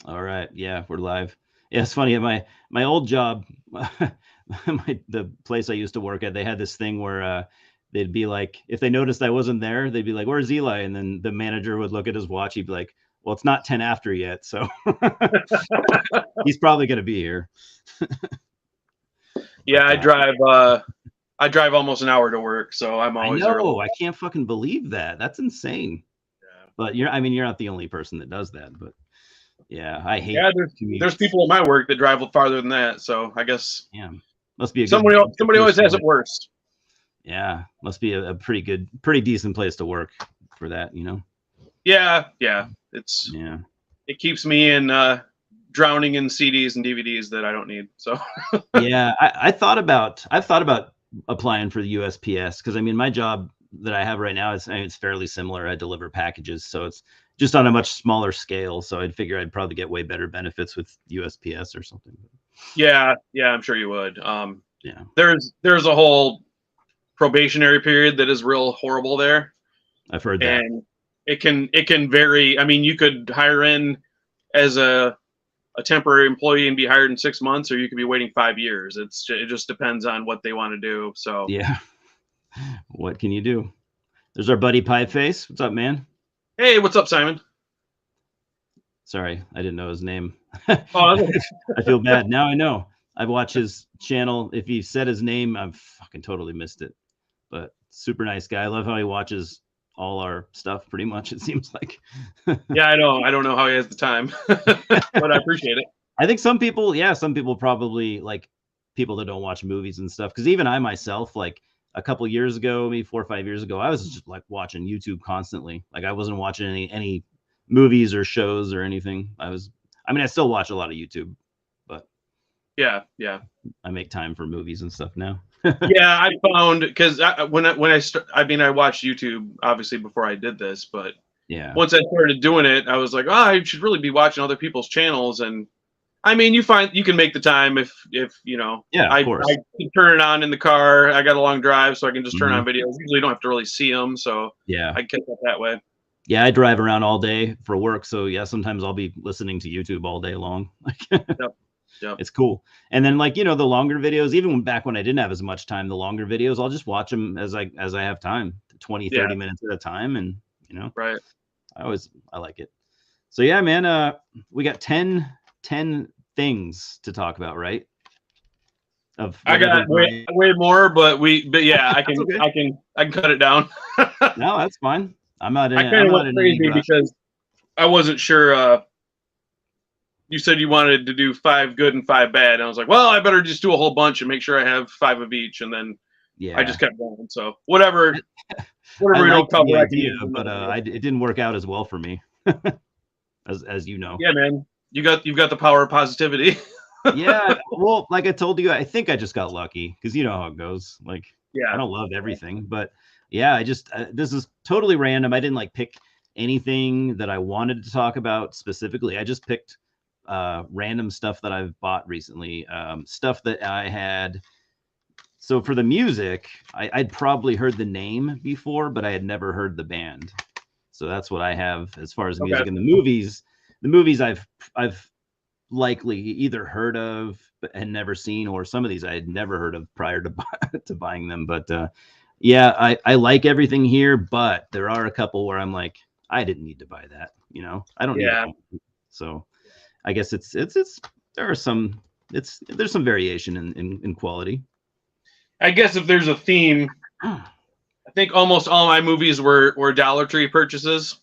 All right. Yeah, we're live. Yeah, it's funny. At my old job, the place I used to work at, they had this thing where they'd be like, if they noticed I wasn't there, they'd be like, "Where's Eli?" And then the manager would look at his watch. He'd be like, "Well, it's not 10 after yet, so he's probably gonna be here." Yeah, But I drive almost an hour to work, so I'm I always early. know I can't fucking believe that. That's insane. But I mean, you're not the only person that does that. But yeah, I hate Yeah, there's commutes. people at my work that drive farther than that, so I guess Yeah, must be a good somebody place always to has work. it worse. Yeah, must be a pretty good, pretty decent place to work for that, Yeah, yeah. Yeah. It keeps me in drowning in CDs and DVDs that I don't need. So Yeah, I've thought about applying for the USPS because I mean my job that I have right now is, I mean, it's fairly similar. I deliver packages, so it's just on a much smaller scale. So I'd figure I'd probably get way better benefits with USPS or something. yeah, yeah, I'm sure you would. Yeah, There's a whole probationary period that is real horrible there, I've heard that. and it can vary. I mean, you could hire in as a temporary employee and be hired in 6 months, or you could be waiting 5 years. It just depends on what they want to do. So, Yeah, what can you do? There's our buddy Pie Face. What's up, man? hey, what's up, Simon? Sorry, I didn't know his name. Oh, I feel bad. Now I know. I've watched his channel. If he said his name, I've fucking totally missed it. But super nice guy. I love how he watches all our stuff pretty much, it seems like. yeah, I know. I don't know how he has the time, but I appreciate it. I think some people, yeah, some people probably like people that don't watch movies and stuff. Because even I myself, like a couple years ago, maybe 4 or 5 years ago, I was just like watching YouTube constantly. Like I wasn't watching any movies or shows or anything. I mean, I still watch a lot of YouTube, but Yeah, yeah. I make time for movies and stuff now. Yeah, I found because I mean, I watched YouTube obviously before I did this, but Yeah. once I started doing it, I was like, oh, I should really be watching other people's channels. And I mean, you can make the time if Yeah, of I course. can turn it on in the car. I got a long drive, so I can just turn on Mhm. videos. Usually, don't have to really see them, so Yeah. I can catch up that way. Yeah, I drive around all day for work, so yeah, sometimes I'll be listening to YouTube all day long. Yep, yep. It's cool. And then like, the longer videos, even back when I didn't have as much time, the longer videos, I'll just watch them as I have time, 20, Yeah, 30 minutes at a time. And, right. I like it. So yeah, man, we got 10 things to talk about, right? Of I whatever got way variety. way more, but yeah, I That's can okay. I can I can cut it down. No, that's fine. I kind I'm of not went in any crazy rush. because I wasn't sure. You said you wanted to do five good and five bad, and I was like, well, I better just do a whole bunch and make sure I have five of each, and then I Yeah. just kept going. So whatever, I whatever we don't liked cover, the I can idea, use for but another day. it didn't work out as well for me, as you know. Yeah, man, you've got the power of positivity. Yeah, well, like I told you, I think I just got lucky because you know how it goes. Like, I Yeah, don't love everything, but yeah, I just this is totally random. I didn't like pick anything that I wanted to talk about specifically. I just picked random stuff that I've bought recently, stuff that I had. So for the music, I'd probably heard the name before, but I had never heard the band. So that's what I have as far as okay, music. And the movies I've likely either heard of but had never seen, or some of these I had never heard of prior to to buying them. But yeah, I like everything here, but there are a couple where I'm like, I didn't need to buy that. I don't need a yeah. home. So I guess it's there are some there's some variation in quality. I guess if there's a theme, I think almost all my movies were Dollar Tree purchases.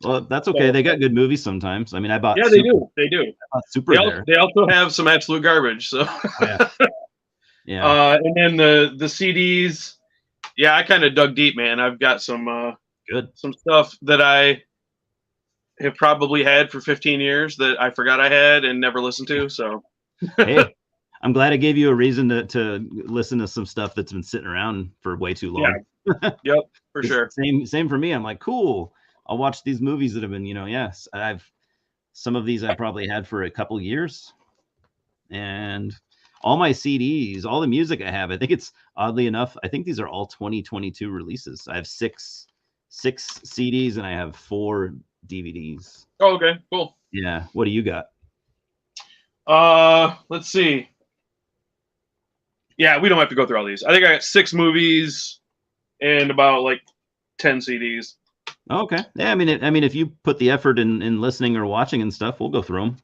Well, that's okay. So They got good movies sometimes. I mean, yeah, they do, they do. I bought Super there. They also have some absolute garbage. So, Oh yeah, yeah, and then the CDs. Yeah, I kind of dug deep, man. I've got good. some stuff that I have probably had for 15 years that I forgot I had and never listened to. So Hey, I'm glad I gave you a reason to listen to some stuff that's been sitting around for way too yeah, long. yep, for 'Cause sure. same for me. I'm like, cool. I'll watch these movies that have been, yes, some of these I probably had for a couple years, and all my CDs, all the music I have, I think it's oddly enough, I think these are all 2022 releases. I have six CDs and I have four DVDs. Oh, okay, cool. Yeah. What do you got? Let's see. Yeah, we don't have to go through all these. I think I got 6 movies and about like 10 CDs. Okay. Yeah. I mean, if you put the effort in listening or watching and stuff, we'll go through them.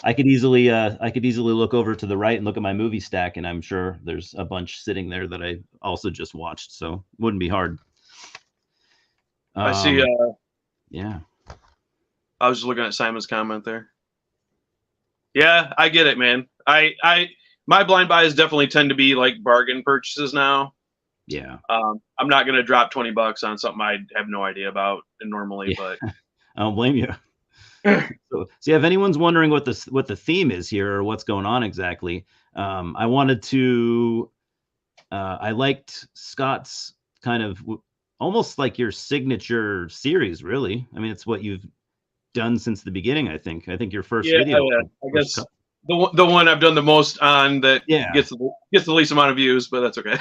I could easily look over to the right and look at my movie stack, and I'm sure there's a bunch sitting there that I also just watched, so it wouldn't be hard. I see. Yeah. I was just looking at Simon's comment there. Yeah, I get it, man. My blind buys definitely tend to be like bargain purchases now. Yeah. I'm not gonna drop $20 on something I have no idea about normally, but I don't blame you. So yeah, if anyone's wondering what the theme is here or what's going on exactly, I wanted to. I liked Scott's kind of almost like your signature series, really. I mean, it's what you've done since the beginning. I think your first video. Yeah, I guess the one I've done the most on that gets the least amount of views, but that's okay.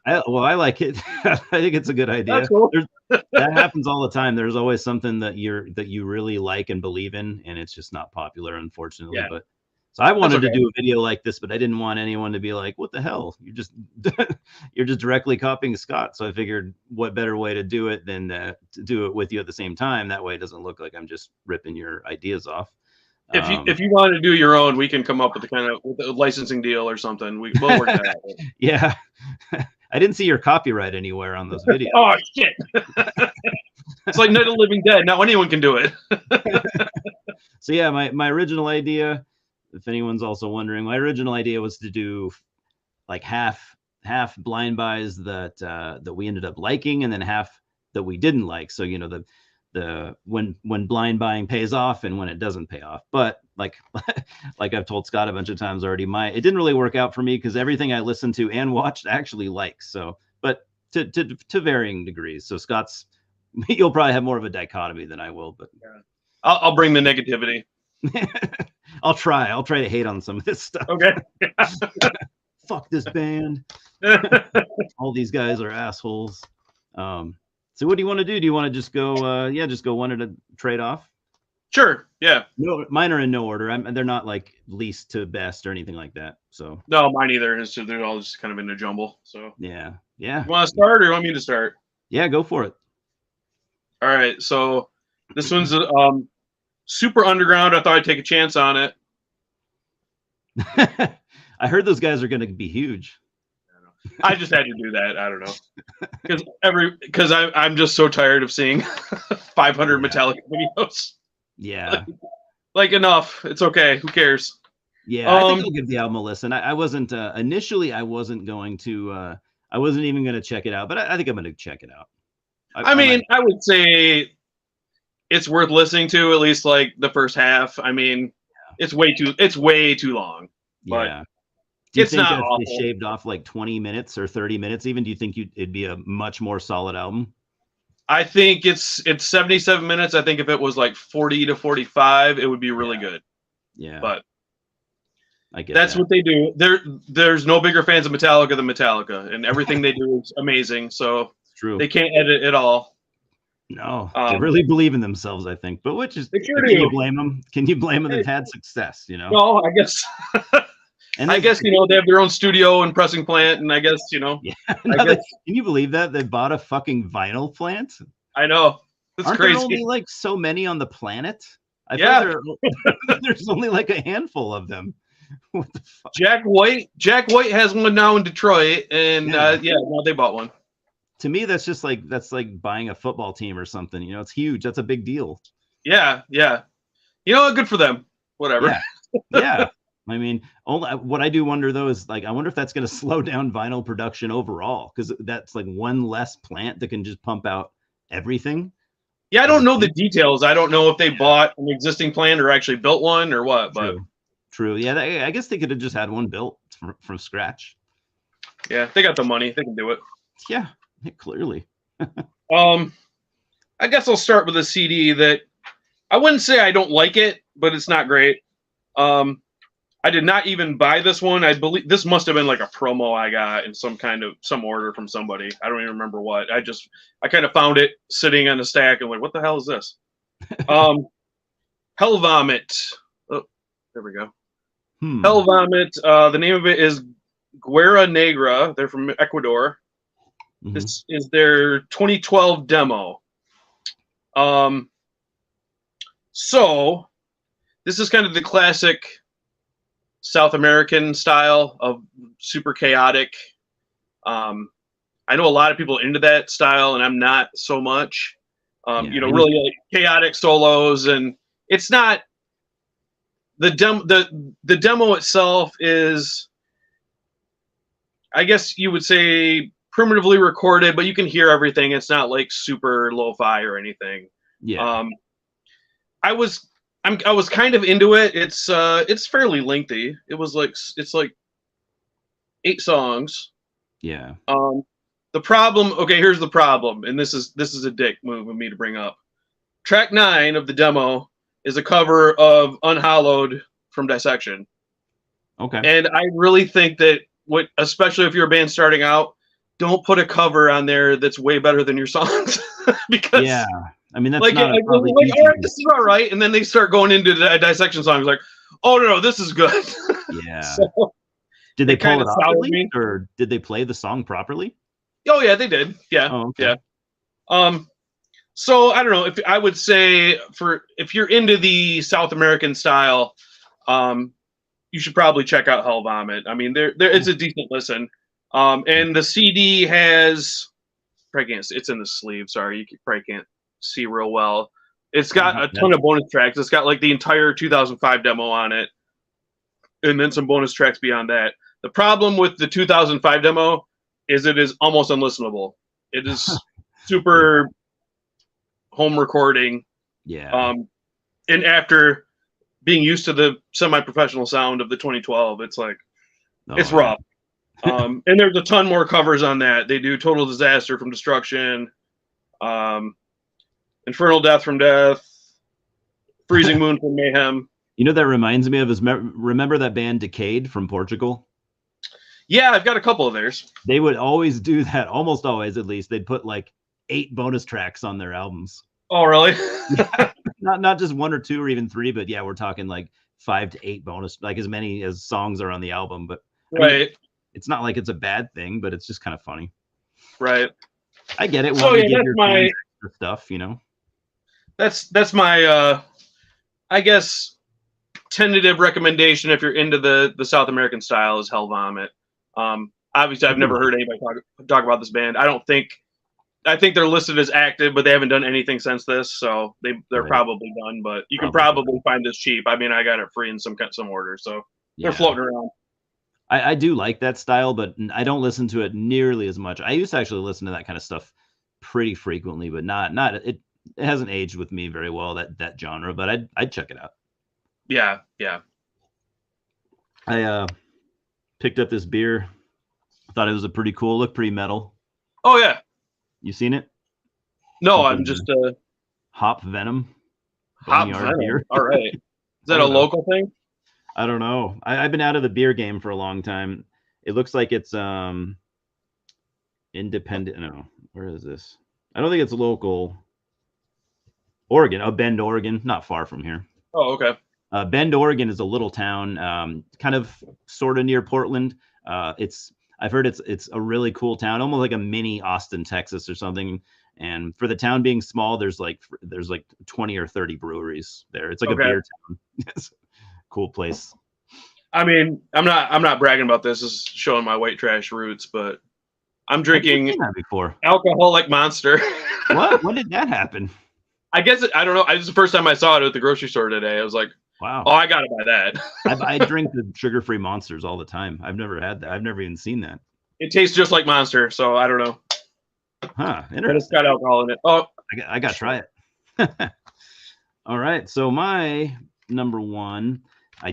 I like it. I think it's a good idea. That's cool. That happens all the time. There's always something that you really like and believe in, and it's just not popular, unfortunately. Yeah. But so I wanted to do a video like this, but I didn't want anyone to be like, "What the hell? You're just directly copying Scott." So I figured, what better way to do it than to do it with you at the same time? That way, it doesn't look like I'm just ripping your ideas off. If you want to do your own, we can come up with a licensing deal or something. We'll work that out. Yeah. I didn't see your copyright anywhere on those videos. Oh shit! It's like Night of the Living Dead. Now anyone can do it. So yeah, my original idea, if anyone's also wondering, my original idea was to do like half blind buys that we ended up liking, and then half that we didn't like. So the when blind buying pays off and when it doesn't pay off. But like I've told Scott a bunch of times already, it didn't really work out for me because everything I listened to and watched I actually like. So, but to varying degrees. So Scott's, you'll probably have more of a dichotomy than I will, but yeah. I'll bring the negativity. I'll try to hate on some of this stuff. Okay. Fuck this band. All these guys are assholes. So what do you want to do? Do you want to just go go one at a trade off? Sure. Yeah. No, mine are in no order. They're not like least to best or anything like that. So no, mine either. They're all just kind of in a jumble. So yeah. You want to start or you want me to start? Yeah, go for it. All right. So this one's super underground. I thought I'd take a chance on it. I heard those guys are going to be huge. I just had to do that. I don't know, because I'm just so tired of seeing 500 Metallica videos. Yeah, like enough. It's okay. Who cares? Yeah, I think I'll give the album a listen. I wasn't initially. I wasn't going to. I wasn't even going to check it out, but I think I'm going to check it out. I would say it's worth listening to, at least like the first half. I mean, it's way too long. But yeah. Do you it's think not if awful. they shaved off like 20 minutes or 30 minutes even, do you think it'd be a much more solid album? I think it's 77 minutes. I think if it was like 40 to 45, it would be really good. Yeah. But I guess that's what they do. There's no bigger fans of Metallica than Metallica, and everything they do is amazing. So it's true. They can't edit at all. No, they really believe in themselves, I think. But can you blame them? Can you blame them? They've had success, No, I guess. And I guess, they have their own studio and pressing plant, and I guess, Yeah. Can you believe that? They bought a fucking vinyl plant? I know. It's crazy. There only like so many on the planet? There's only like a handful of them. What the fuck? Jack White has one now in Detroit, and now they bought one. To me, that's like buying a football team or something. It's huge. That's a big deal. Yeah. Good for them. Whatever. Yeah. I mean, what I do wonder though is I wonder if that's going to slow down vinyl production overall, because that's like one less plant that can just pump out everything. Yeah, I don't know the details. I don't know if they bought an existing plant or actually built one or what. True. Yeah, I guess they could have just had one built from scratch. Yeah, they got the money. They can do it. Yeah, clearly. I guess I'll start with a CD that I wouldn't say I don't like it, but it's not great. I did not even buy this one. I believe this must have been like a promo I got in some order from somebody. I don't even remember what. I kind of found it sitting on a stack and like, what the hell is this? Hell Vomit. Oh, there we go. Hell Vomit. The name of it is Guerra Negra. They're from Ecuador. Mm-hmm. This is their 2012 demo. So this is kind of the classic South American style of super chaotic. I know a lot of people into that style, and I'm not so much. Really like chaotic solos, and it's not the demo itself is, I guess you would say, primitively recorded, but you can hear everything. It's not like super lo-fi or anything. Yeah. I was kind of into it. It's fairly lengthy. It's like 8 songs. Yeah. The problem. Okay, here's the problem, and this is a dick move of me to bring up. Track 9 of the demo is a cover of Unhallowed from Dissection. Okay. And I really think that especially if you're a band starting out, don't put a cover on there that's way better than your songs. Because I mean, that's like, not all right, this is all right, and then they start going into the Dissection songs like, oh no, this is good. Yeah. So, did they pull it off at least, or did they play the song properly? Oh yeah, they did. Yeah. Oh, okay. Yeah. So I don't know if I would say if you're into the South American style, you should probably check out Hell Vomit. I mean, it's a decent listen. And the CD has, it's in the sleeve. Sorry, you probably can't see real well. It's got a ton of bonus tracks. It's got like the entire 2005 demo on it, and then some bonus tracks beyond that. The problem with the 2005 demo is it is almost unlistenable. It is super home recording. Yeah. And after being used to the semi-professional sound of the 2012, it's like, it's rough. And there's a ton more covers on that. They do Total Disaster from Destruction, Infernal Death from Death, Freezing Moon from Mayhem. You know, that reminds me of remember that band Decayed from Portugal? Yeah, I've got a couple of theirs. They would always do that, almost always at least. They'd put like 8 bonus tracks on their albums. Oh, really? Not just 1 or 2 or even 3, but yeah, we're talking like 5 to 8 bonus, like as many as songs are on the album. But right, I mean, it's not like it's a bad thing, but it's just kind of funny. Right. I get it. So yeah, that's my extra stuff, you know. That's my I guess tentative recommendation if you're into the South American style is Hell Vomit. Obviously, I've never heard anybody talk about this band. I think they're listed as active, but they haven't done anything since this, so they're probably done. But you can probably find this cheap. I mean, I got it free in some orders, so they're floating around. I do like that style, but I don't listen to it nearly as much. I used to actually listen to that kind of stuff pretty frequently, but not it hasn't aged with me very well, that genre. But I'd check it out. Yeah. I picked up this beer. Thought it was a pretty cool look, pretty metal. Oh yeah. You seen it? No, I'm just Hop Venom. Hop Venom. Beer. All right. Is that a local thing? I don't know. I've been out of the beer game for a long time. It looks like it's independent. No, where is this? I don't think it's local. Oregon. Oh, Bend, Oregon, not far from here. Oh, okay. Bend, Oregon is a little town, kind of sort of near Portland. I've heard it's a really cool town, almost like a mini Austin, Texas or something. And for the town being small, there's like 20 or 30 breweries there. It's like a beer town. Cool place. I mean, I'm not bragging about this. This is showing my white trash roots, but I'm drinking alcoholic Monster. What? When did that happen? I guess I don't know. This is the first time I saw it at the grocery store today. I was like, wow. Oh, I gotta buy that. I drink the sugar-free Monsters all the time. I've never had that. I've never even seen that. It tastes just like Monster, so I don't know. Huh. Interesting. But it's got alcohol in it. Oh, I got to try it. All right. So my number 1, I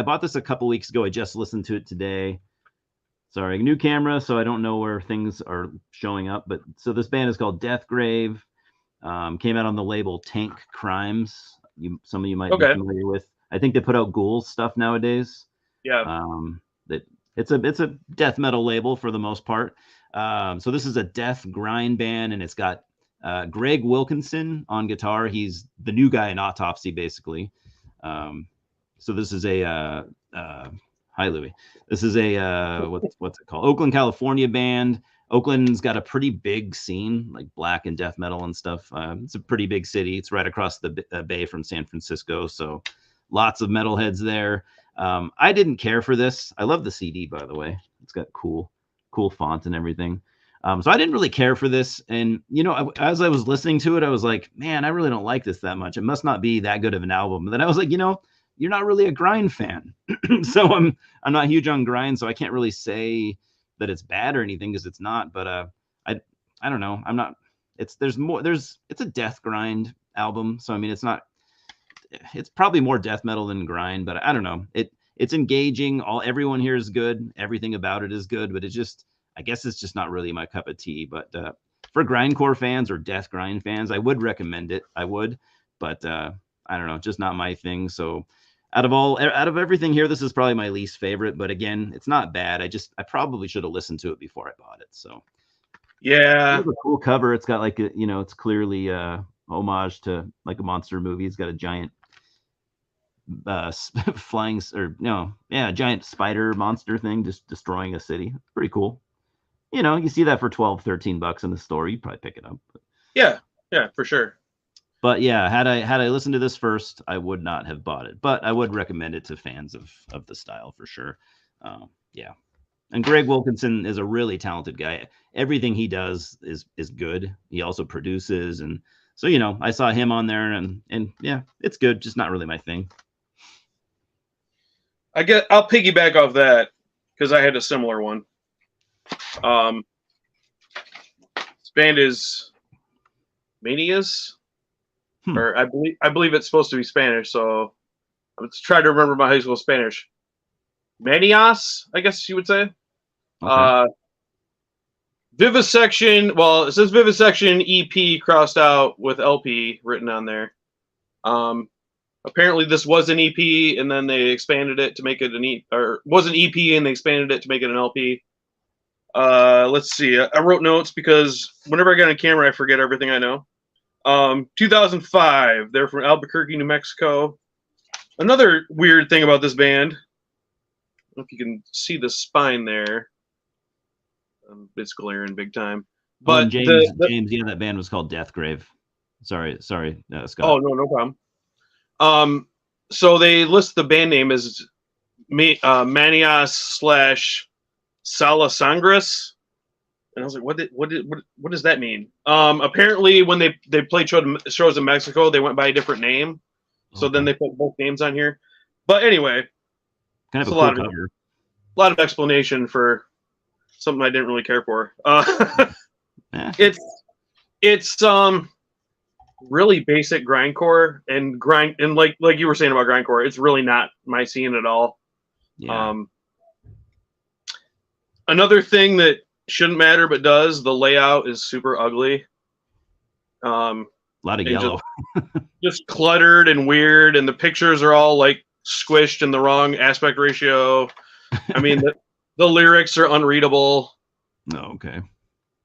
bought this a couple weeks ago. I just listened to it today. Sorry, new camera, so I don't know where things are showing up. But so this band is called Deathgrave. Came out on the label Tank Crimes. Some of you might be familiar with. I think they put out Ghouls stuff nowadays. Yeah. That it's a death metal label for the most part. So this is a death grind band, and it's got Greg Wilkinson on guitar. He's the new guy in Autopsy, basically. So this is a hi Louie. This is a what's it called? Oakland, California band. Oakland's got a pretty big scene, like black and death metal and stuff. It's a pretty big city. It's right across the bay from San Francisco, so lots of metalheads there. I didn't care for this. I love the CD, by the way. It's got cool font and everything. So I didn't really care for this. And, as I was listening to it, I was like, man, I really don't like this that much. It must not be that good of an album. And then I was like, you're not really a grind fan. So I'm not huge on grind, so I can't really say that it's bad or anything, because it's not. But I don't know. I'm not. It's a death grind album. So I mean, it's probably more death metal than grind, but I don't know. It's engaging. Everyone here is good. Everything about it is good, but I guess it's just not really my cup of tea. But for grindcore fans or death grind fans, I would recommend it. I would, but I don't know, just not my thing. So out of everything here, this is probably my least favorite. But again, it's not bad. I probably should have listened to it before I bought it. So yeah, it's a cool cover. It's got like it's clearly homage to like a monster movie. It's got a giant flying giant spider monster thing just destroying a city. Pretty cool. You see that for $12-13 in the store, you'd probably pick it up. Yeah, for sure. But yeah, had I listened to this first, I would not have bought it. But I would recommend it to fans of the style for sure. Yeah. And Greg Wilkinson is a really talented guy. Everything he does is good. He also produces, and so I saw him on there, and yeah, it's good. Just not really my thing. I'll piggyback off that because I had a similar one. This band is Manias, or I believe it's supposed to be Spanish. So I'm trying to remember my high school Spanish. Manias, I guess you would say. Okay. Vivisection. Well, it says Vivisection EP crossed out with LP written on there. Apparently this was an EP, and then they expanded it to make it was an EP, and they expanded it to make it an LP. Let's see. I wrote notes because whenever I get on camera, I forget everything I know. 2005. They're from Albuquerque, New Mexico. Another weird thing about this band, I don't know if you can see the spine there. It's glaring big time. But James, that band was called Deathgrave. Sorry, Scott. Oh, no problem. So they list the band name as Manias / Sala Sangres, and I was like, what does that mean? Apparently, when they played shows in Mexico, they went by a different name. So then they put both names on here. But anyway, kind of a lot of explanation for something I didn't really care for. It's really basic grindcore and like you were saying about grindcore, it's really not my scene at all. Yeah. Another thing that shouldn't matter but does, the layout is super ugly. A lot of yellow. Just cluttered and weird, and the pictures are all like squished in the wrong aspect ratio. I mean, the lyrics are unreadable. Oh, okay.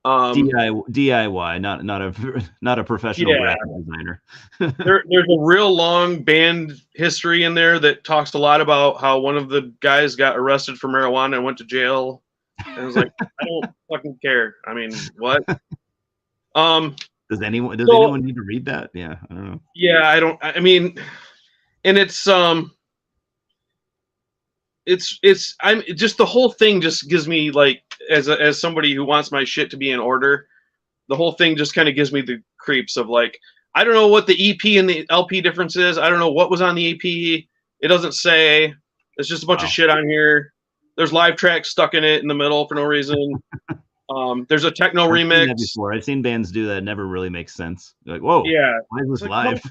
DIY, not a professional graphic designer. There's a real long band history in there that talks a lot about how one of the guys got arrested for marijuana and went to jail. And I was like, I don't fucking care. I mean, what? Does anyone need to read that? Yeah, I don't know. Yeah, I don't. I mean, and it's I'm just, the whole thing just gives me, like, as somebody who wants my shit to be in order, the whole thing just kind of gives me the creeps of, like, I don't know what the EP and the LP difference is. I don't know what was on the EP. It doesn't say. It's just a bunch of shit on here. There's live tracks stuck in it in the middle for no reason. There's a techno remix. I've seen bands do that. It never really makes sense. You're like, whoa, yeah, why is this live?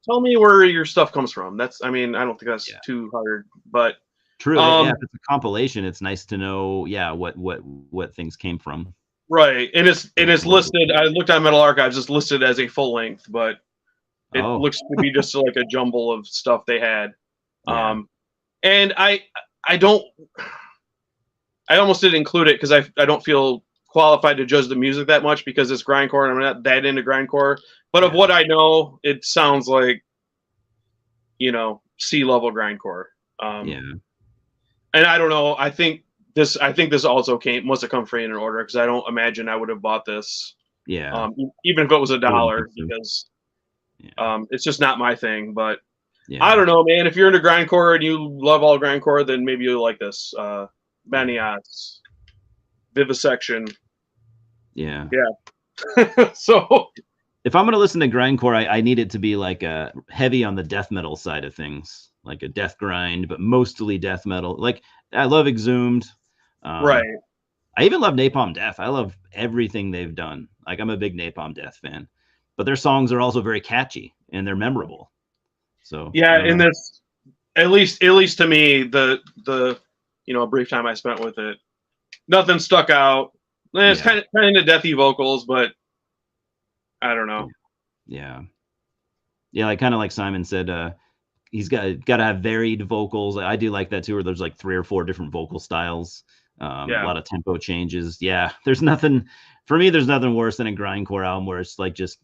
Tell me where your stuff comes from. I mean, I don't think that's too hard, but true. If it's a compilation, it's nice to know, what things came from. Right, and it's listed. I looked at Metal Archives; it's listed as a full length, but it looks to be just like a jumble of stuff they had. Yeah. And I almost didn't include it because I don't feel qualified to judge the music that much because it's grindcore and I'm not that into grindcore. But of what I know, it sounds like, C-level grindcore. Yeah. And I don't know. I think this also must have come free in an order because I don't imagine I would have bought this. Yeah. Even if it was $1 so. because it's just not my thing. But Yeah. I don't know, man. If you're into grindcore and you love all grindcore, then maybe you'll like this. Maniacs, Vivisection. Yeah. Yeah. So if I'm going to listen to grindcore, I need it to be like heavy on the death metal side of things, like a death grind, but mostly death metal. Like I love Exhumed. Right. I even love Napalm Death. I love everything they've done. Like I'm a big Napalm Death fan, but their songs are also very catchy and they're memorable. So yeah, in this, at least to me, the brief time I spent with it, nothing stuck out. It's kind of into deathy vocals, but I don't know. Yeah, like kind of like Simon said, he's got to have varied vocals. I do like that too, where there's like 3 or 4 different vocal styles. A lot of tempo changes. Yeah, there's nothing worse than a grindcore album where it's like just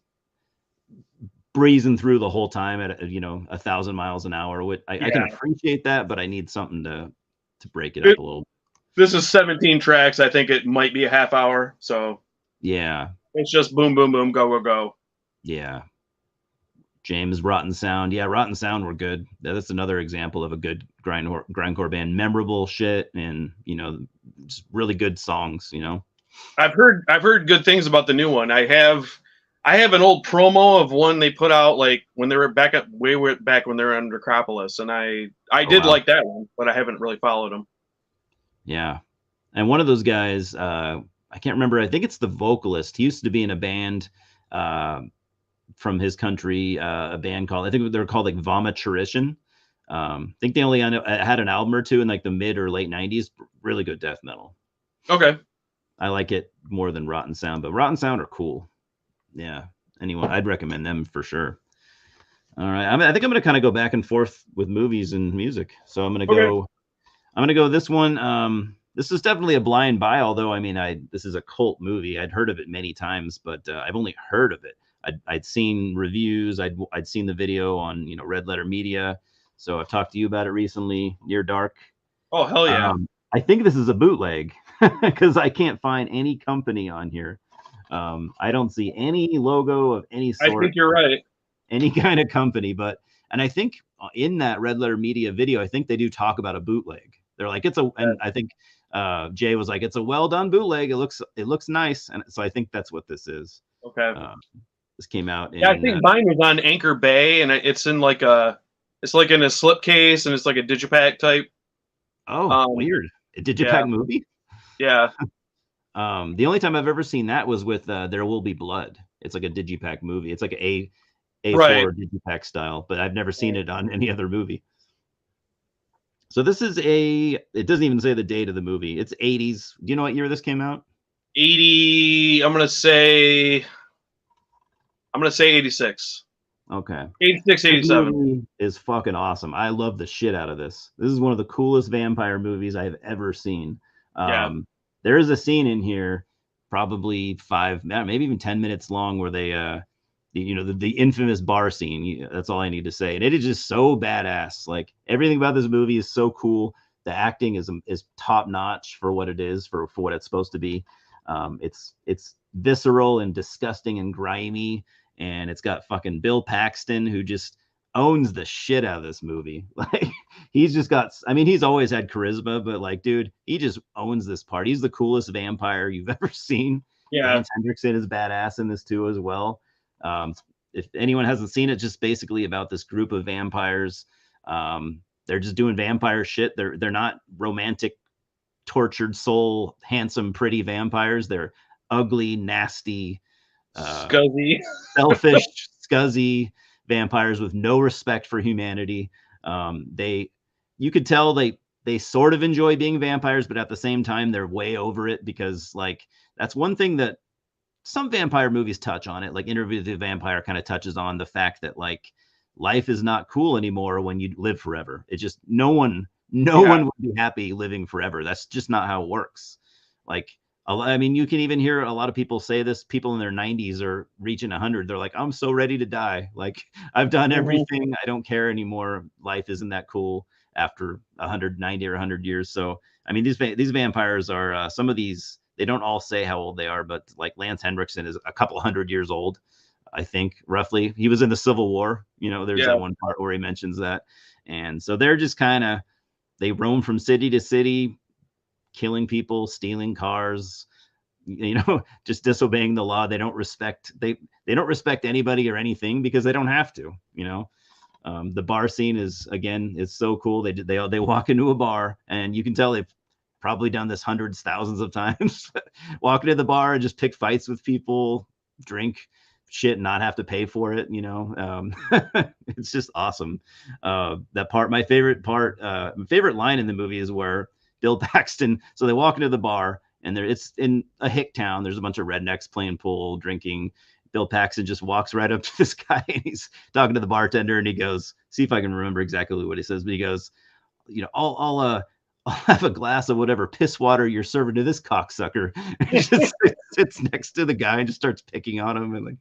breezing through the whole time at 1,000 miles an hour. I can appreciate that, but I need something to break it up a little. This is 17 tracks. I think it might be a half hour. So yeah, it's just boom, boom, boom, go, go, go. Yeah. James, Rotten Sound. Yeah, Rotten Sound were good. That's another example of a good grindcore band. Memorable shit and, just really good songs, I've heard good things about the new one. I have an old promo of one they put out like when they were way back when they were on Necropolis, and I did like that one, but I haven't really followed them. Yeah. And one of those guys, I can't remember, I think it's the vocalist. He used to be in a band from his country, a band called, I think they were called like Vomitorition. I think they only had an album or two in like the mid or late 90s. Really good death metal. Okay. I like it more than Rotten Sound, but Rotten Sound are cool. Yeah. I'd recommend them for sure. All right. I think I'm going to kind of go back and forth with movies and music. So I'm going to go this one. This is definitely a blind buy, although this is a cult movie. I'd heard of it many times, but I've only heard of it. I'd seen reviews. I'd seen the video on Red Letter Media. So I've talked to you about it recently. Near Dark. Oh hell yeah! I think this is a bootleg because I can't find any company on here. I don't see any logo of any sort. I think you're right. Any kind of company, and I think in that Red Letter Media video, I think they do talk about a bootleg. They're like, and I think Jay was like, it's a well done bootleg. It looks nice, and so I think that's what this is. Okay. This came out. I think mine was on Anchor Bay, and it's in like in a slipcase, and it's like a digipack type. Oh, weird! A digipack movie. Yeah. The only time I've ever seen that was with There Will Be Blood. It's like a digipack movie. It's like a A4 digipack style, but I've never seen it on any other movie. So this is it doesn't even say the date of the movie. It's 80s. Do you know what year this came out? 80. I'm gonna say 86. Okay. 86, 87 is fucking awesome. I love the shit out of this. This is one of the coolest vampire movies I've ever seen. There is a scene in here, probably 5, maybe even 10 minutes long, where they the infamous bar scene. That's all I need to say. And it is just so badass. Like everything about this movie is so cool. The acting is top notch for what it is, for what it's supposed to be. It's visceral and disgusting and grimy. And it's got fucking Bill Paxton, who just owns the shit out of this movie. Like he's just got, he's always had charisma, but like, dude, he just owns this part. He's the coolest vampire you've ever seen. Yeah. Lance Hendrickson is badass in this too as well. If anyone hasn't seen it, just basically about this group of vampires. They're just doing vampire shit. They're not romantic, tortured soul, handsome, pretty vampires. They're ugly, nasty, scuzzy, selfish, scuzzy vampires with no respect for humanity. You could tell they sort of enjoy being vampires, but at the same time they're way over it, because like that's one thing that some vampire movies touch on it. Like Interview with the Vampire kind of touches on the fact that like life is not cool anymore when you live forever. It's just no one would be happy living forever. That's just not how it works. Like, I mean, you can even hear a lot of people say this. People in their 90s are reaching 100. They're like, I'm so ready to die. Like, I've done everything. I don't care anymore. Life isn't that cool after 190 or 100 years. So, I mean, these vampires are some of these. They don't all say how old they are, but like Lance Henriksen is a couple 100 years old, I think, roughly. He was in the Civil War. You know, there's that one part where he mentions that. And so they're just kind of, they roam from city to city, killing people, stealing cars, you know, just disobeying the law. They don't respect anybody or anything because they don't have to, you know. The bar scene is so cool. They walk into a bar and you can tell they've probably done this hundreds, thousands of times. Walk into the bar and just pick fights with people, drink shit, and not have to pay for it. You know, it's just awesome. That part, my favorite line in the movie is where Bill Paxton. So they walk into the bar and it's in a hick town. There's a bunch of rednecks playing pool, drinking. Bill Paxton just walks right up to this guy and he's talking to the bartender and he goes, see if I can remember exactly what he says, but he goes, you know, I'll have a glass of whatever piss water you're serving to this cocksucker. He just sits next to the guy and just starts picking on him. And like,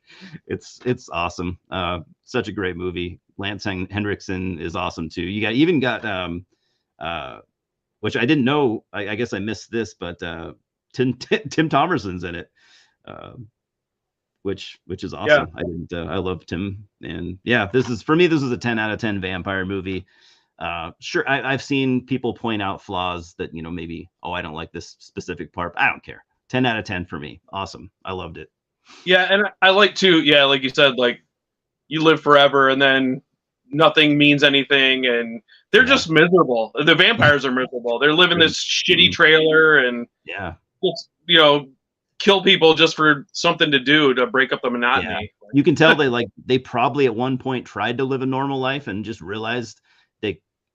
it's awesome. Such a great movie. Lance Henriksen is awesome too. You even got which I didn't know. I guess I missed this, but Tim Thomerson's in it. Which is awesome. Yeah. I love Tim. And yeah, this is a 10 out of 10 vampire movie. Sure, I've seen people point out flaws that, you know, maybe, I don't like this specific part. I don't care. 10 out of 10 for me. Awesome. I loved it. Yeah, and I like to, like you said, like you live forever and then nothing means anything and they're just miserable. The vampires are miserable. They're living this shitty trailer and just, you know, kill people just for something to do to break up the monotony. Yeah. You can tell they probably at one point tried to live a normal life and just realized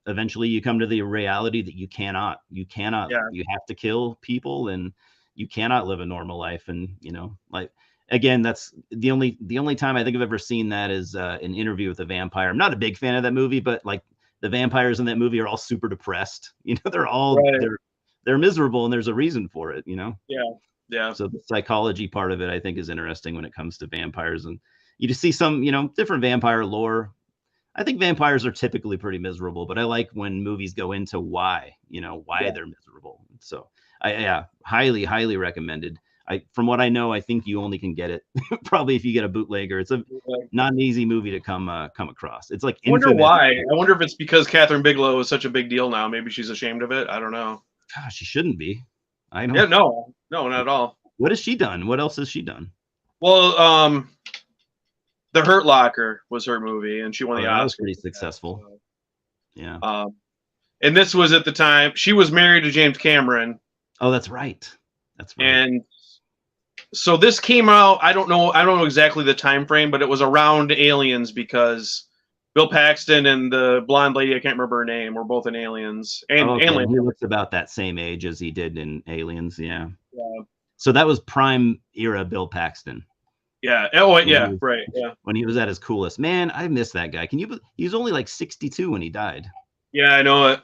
eventually you come to the reality that you cannot, you have to kill people and you cannot live a normal life. And, you know, like, again, that's the only time I think I've ever seen that is an Interview with a Vampire. I'm not a big fan of that movie, but like the vampires in that movie are all super depressed. You know, they're all, they're miserable and there's a reason for it, you know? Yeah. So the psychology part of it, I think, is interesting when it comes to vampires. And you just see some, you know, different vampire lore. I think vampires are typically pretty miserable, but I like when movies go into why they're miserable. So highly, highly recommended. From what I know, I think you only can get it probably if you get a bootlegger. It's not an easy movie to come across. It's like, I wonder why. I wonder if it's because Catherine Bigelow is such a big deal now. Maybe she's ashamed of it. I don't know. Gosh, she shouldn't be. I don't. Yeah, no, not at all. What has she done? What else has she done? Well, The Hurt Locker was her movie, and she won the Oscar. That was pretty successful. So. Yeah. And this was at the time she was married to James Cameron. Oh, that's right. That's right. And so this came out. I don't know exactly the time frame, but it was around Aliens because Bill Paxton and the blonde lady, I can't remember her name, were both in Aliens. And Aliens. He looks about that same age as he did in Aliens. Yeah. So that was prime era Bill Paxton. Yeah. Oh, yeah. Right. Yeah. When he was at his coolest. Man, I miss that guy. He was only like 62 when he died. Yeah, I know it.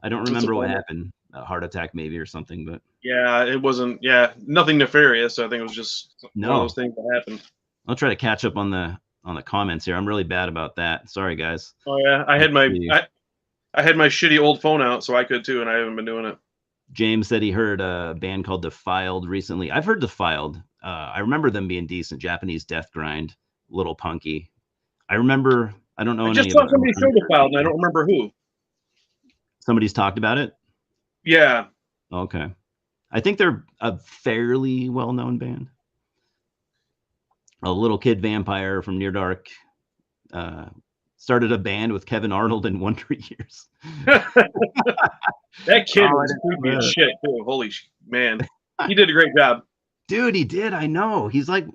I don't remember what happened. A heart attack maybe or something, but. Yeah, it wasn't. Yeah, nothing nefarious. I think it was just one of those things that happened. I'll try to catch up on the comments here. I'm really bad about that. Sorry, guys. Oh yeah, I had my shitty old phone out, so I could too, and I haven't been doing it. James said he heard a band called Defiled recently. I've heard Defiled. I remember them being decent. Japanese death grind, little punky. I don't know. I just saw somebody show Defiled, and I don't remember who. Somebody's talked about it? Yeah. Okay. I think they're a fairly well-known band. A little kid vampire from Near Dark started a band with Kevin Arnold in Wonder Years. That kid was creepy as shit, too. Holy man. He did a great job. Dude, he did. I know. He's like,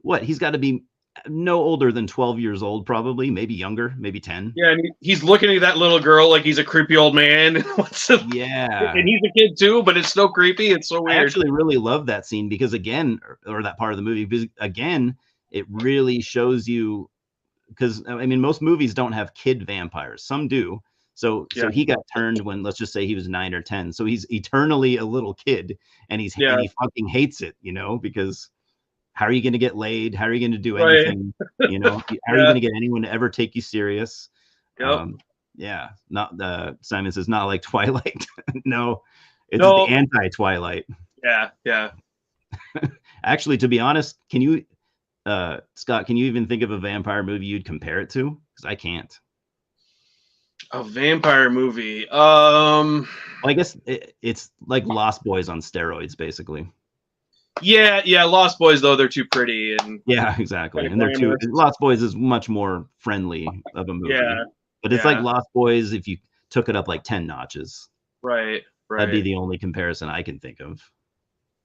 what? He's got to be no older than 12 years old, probably. Maybe younger, maybe 10. Yeah, and he's looking at that little girl like he's a creepy old man. Yeah. And he's a kid, too, but it's so creepy. It's so weird. I actually really love that scene because, again, or that part of the movie, because, again, it really shows you because I mean, most movies don't have kid vampires. Some do. So he got turned when, let's just say, he was 9 or 10. So he's eternally a little kid, and he fucking hates it, because how are you going to get laid? How are you going to do anything? How are you going to get anyone to ever take you serious? Yep. Not Simon says, not like Twilight. No, it's the anti-Twilight. Yeah. Actually, to be honest, can you, Scott, can you even think of a vampire movie you'd compare it to? Because I can't. A vampire movie. Well, I guess it's like Lost Boys on steroids, basically. Yeah. Lost Boys, though, they're too pretty, and yeah, exactly. And they're too. Lost Boys is much more friendly of a movie. Yeah. But it's like Lost Boys if you took it up like 10 notches. Right. That'd be the only comparison I can think of.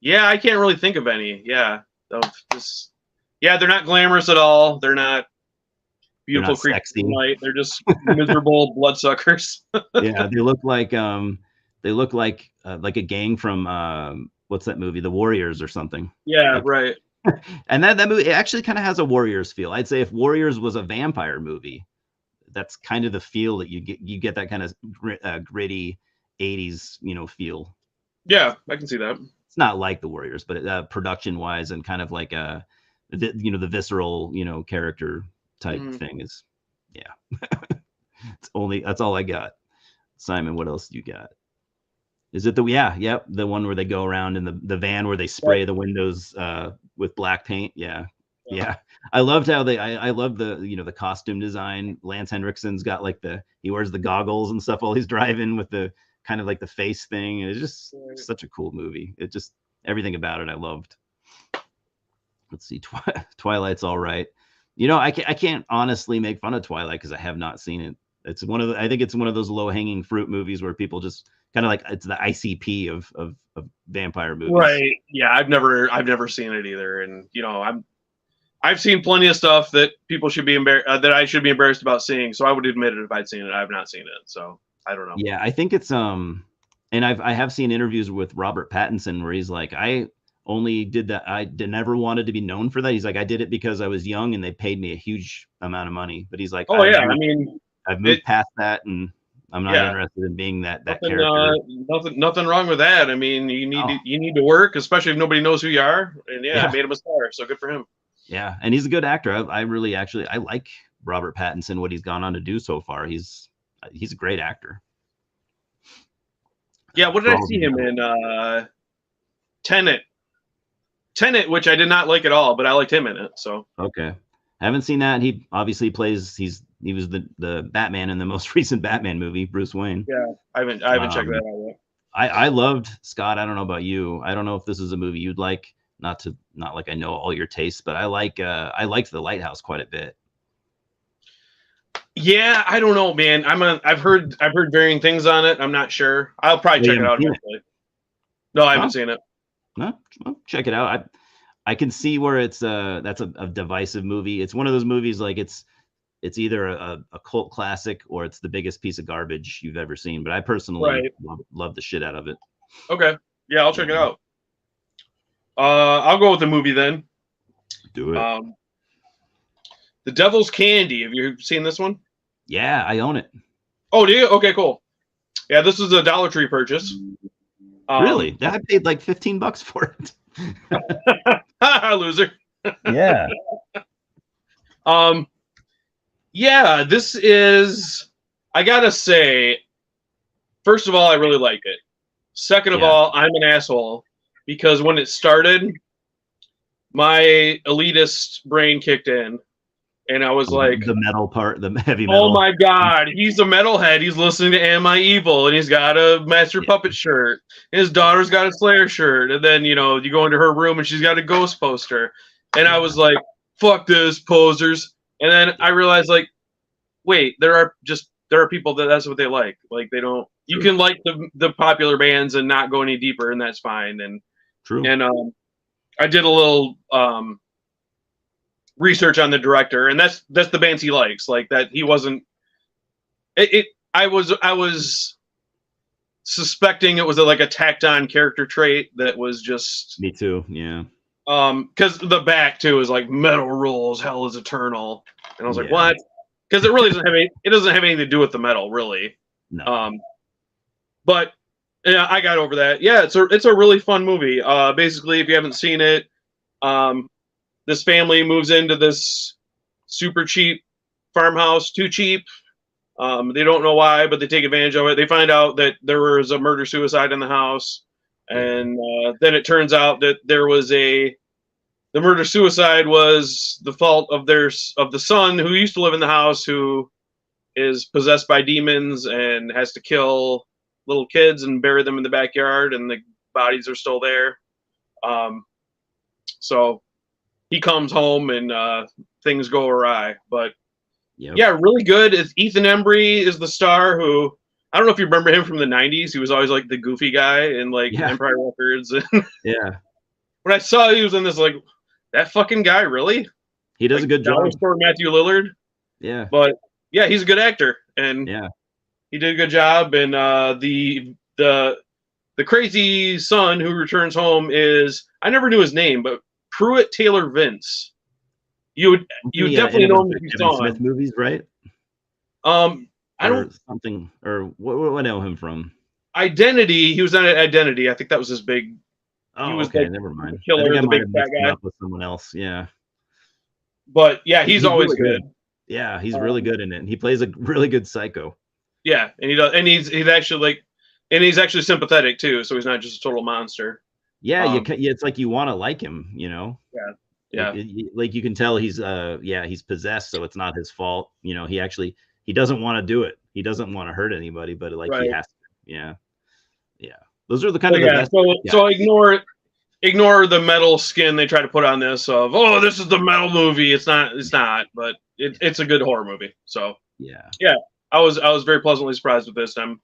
Yeah, I can't really think of any. Yeah. They're not glamorous at all. They're not beautiful creatures of light. They're just miserable bloodsuckers. Yeah, they look like a gang from what's that movie? The Warriors or something. Yeah, right. And that movie, it actually kind of has a Warriors feel. I'd say if Warriors was a vampire movie, that's kind of the feel that you get that kind of gritty 80s, feel. Yeah, I can see that. It's not like the Warriors, but production wise and kind of like the visceral, character type thing is, that's all I got. Simon, what else do you got? Is it the one where they go around in the van where they spray the windows with black paint? Yeah. I loved how I love the the costume design. Lance Henriksen's got like he wears the goggles and stuff while he's driving with the kind of like the face thing. And it's just such a cool movie. It just, everything about it I loved. Let's see, Twilight's all right. I can't honestly make fun of Twilight because I have not seen it. It's I think it's one of those low hanging fruit movies where people just kind of like, it's the ICP of vampire movies. Right. Yeah. I've never seen it either. And I've seen plenty of stuff that people should be that I should be embarrassed about seeing. So I would admit it if I'd seen it. I've not seen it. So I don't know. Yeah. I think it's, and I have seen interviews with Robert Pattinson where he's like, I only did that. I never wanted to be known for that. He's like, I did it because I was young and they paid me a huge amount of money. But he's like, I've moved past that, and I'm not interested in being that character. Nothing wrong with that. I mean, you need to work, especially if nobody knows who you are. And it made him a star, so good for him. Yeah, and he's a good actor. I really actually like Robert Pattinson, what he's gone on to do so far. He's a great actor. Yeah, what did I see him in? Tenet, which I did not like at all, but I liked him in it. So okay, I haven't seen that. He obviously plays. He was the Batman in the most recent Batman movie, Bruce Wayne. Yeah, I haven't checked that out yet. I loved, Scott. I don't know about you. I don't know if this is a movie you'd like. Not like I know all your tastes, but I liked The Lighthouse quite a bit. Yeah, I don't know, man. I've heard varying things on it. I'm not sure. I'll probably check it out eventually. No, I haven't seen it. No, well, check it out. I can see where it's that's a divisive movie. It's one of those movies like it's either a cult classic or it's the biggest piece of garbage you've ever seen. But I personally love the shit out of it. Okay, yeah, I'll check it out. I'll go with the movie then. Do it. The Devil's Candy. Have you seen this one? Yeah, I own it. Oh, do you? Okay, cool. Yeah, this is a Dollar Tree purchase. Really? I paid like $15 for it. Loser. Yeah. Yeah, this is, I gotta say, first of all, I really like it. Second of all, I'm an asshole because when it started, my elitist brain kicked in and I was like, the metal part, the heavy metal. Oh my God, he's a metalhead. He's listening to Am I Evil? And he's got a Master Puppet shirt. His daughter's got a Slayer shirt. And then, you go into her room and she's got a Ghost poster. And I was like, fuck this, posers. And then I realized, like, wait, there are people that's what they like. Like, they don't. You can like the popular bands and not go any deeper, and that's fine. And I did a little research on the director, and that's the bands he likes. Like that, he wasn't. I was suspecting it was like a tacked on character trait that was just. Me too. Yeah. Because the back too is like metal rules, hell is eternal. And I was like, what? Because it really doesn't have anything to do with the metal, really. No. But yeah, I got over that. Yeah, it's a really fun movie. Basically, if you haven't seen it, this family moves into this super cheap farmhouse, too cheap. They don't know why, but they take advantage of it. They find out that there was a murder suicide in the house, and then it turns out that the murder suicide was the fault of the son who used to live in the house, who is possessed by demons and has to kill little kids and bury them in the backyard, and the bodies are still there. So he comes home and things go awry. But yeah, really good. Ethan Embry is the star, who I don't know if you remember him from the 90s. He was always like the goofy guy in like Empire Records. Yeah. When I saw he was in this, like, that fucking guy, really? He does a good job. For Matthew Lillard. Yeah. But yeah, he's a good actor, and he did a good job. And the crazy son who returns home is, I never knew his name, but Pruitt Taylor Vince. You would definitely know him if you saw Smith him. Movies, right? I don't something, or what I know him from. Identity. He was on Identity. I think that was his big. Oh, he was okay, like never mind. Killer, I think I the might big have fat mixed him guy. up with someone else. Yeah. But yeah, he's always really good. Yeah, he's really good in it. And he plays a really good psycho. Yeah, and he does, and he's actually actually sympathetic too. So he's not just a total monster. Yeah, it's like you want to like him, you know. Yeah. Like you can tell he's he's possessed, so it's not his fault. You know, he doesn't want to do it. He doesn't want to hurt anybody, but like he has to. Yeah. Those are the kind of the best. So ignore the metal skin they try to put on this of, oh, this is the metal movie. It's not, but it's a good horror movie. So yeah, I was very pleasantly surprised with this. I'm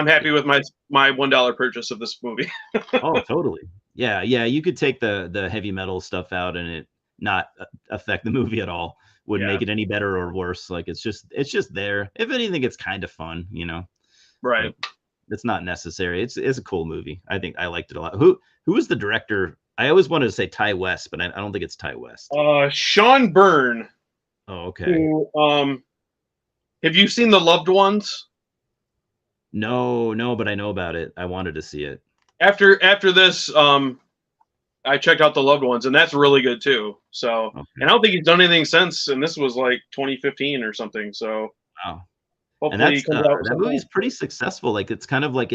happy with my $1 purchase of this movie. Oh, totally. Yeah. You could take the heavy metal stuff out and it not affect the movie at all. Wouldn't make it any better or worse. Like it's just there. If anything, it's kind of fun, you know. Right. But it's not necessary. It's a cool movie. I think I liked it a lot. Who was the director? I always wanted to say Ty West, but I don't think it's Ty West. Sean Byrne. Oh, okay. Who, have you seen The Loved Ones? No, but I know about it. I wanted to see it. After this, I checked out The Loved Ones, and that's really good too. So, and I don't think he's done anything since, and this was like 2015 or something. So, wow. Hopefully and that movie's pretty successful. Like it's kind of like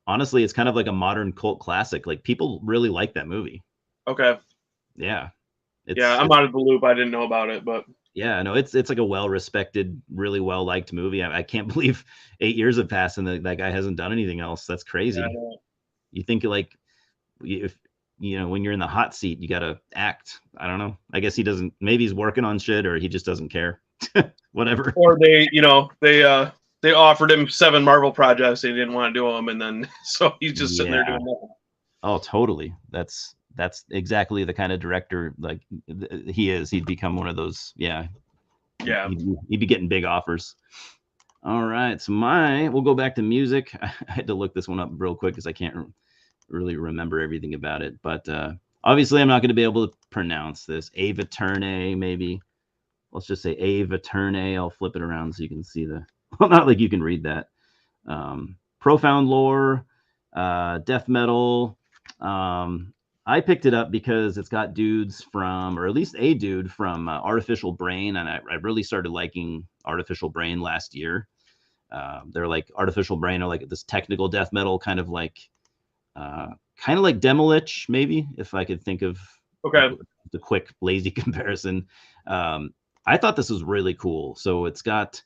honestly, it's kind of like a modern cult classic. Like people really like that movie. Okay. Yeah. I'm out of the loop. I didn't know about it, but yeah, no, it's like a well-respected, really well-liked movie. I can't believe 8 years have passed and that guy hasn't done anything else. That's crazy. Yeah. You think like if when you're in the hot seat, you got to act. I don't know. I guess he doesn't. Maybe he's working on shit, or he just doesn't care. Whatever. Or they offered him 7 Marvel projects. He didn't want to do them, and then so he's just sitting there doing nothing. Oh, totally. That's exactly the kind of director like he is. He'd become one of those. Yeah. He'd be getting big offers. All right, so we'll go back to music. I had to look this one up real quick because I can't really remember everything about it. But obviously, I'm not going to be able to pronounce this. Ava Turnay, maybe. Let's just say Ava Turnay. I'll flip it around so you can see well, not like you can read that. Profound lore, death metal. I picked it up because it's got dudes from, or at least a dude from Artificial Brain, and I really started liking Artificial Brain last year. They're like Artificial Brain are like this technical death metal, kind of like Demolich, maybe, if I could think of the quick lazy comparison. I thought this was really cool. So it's got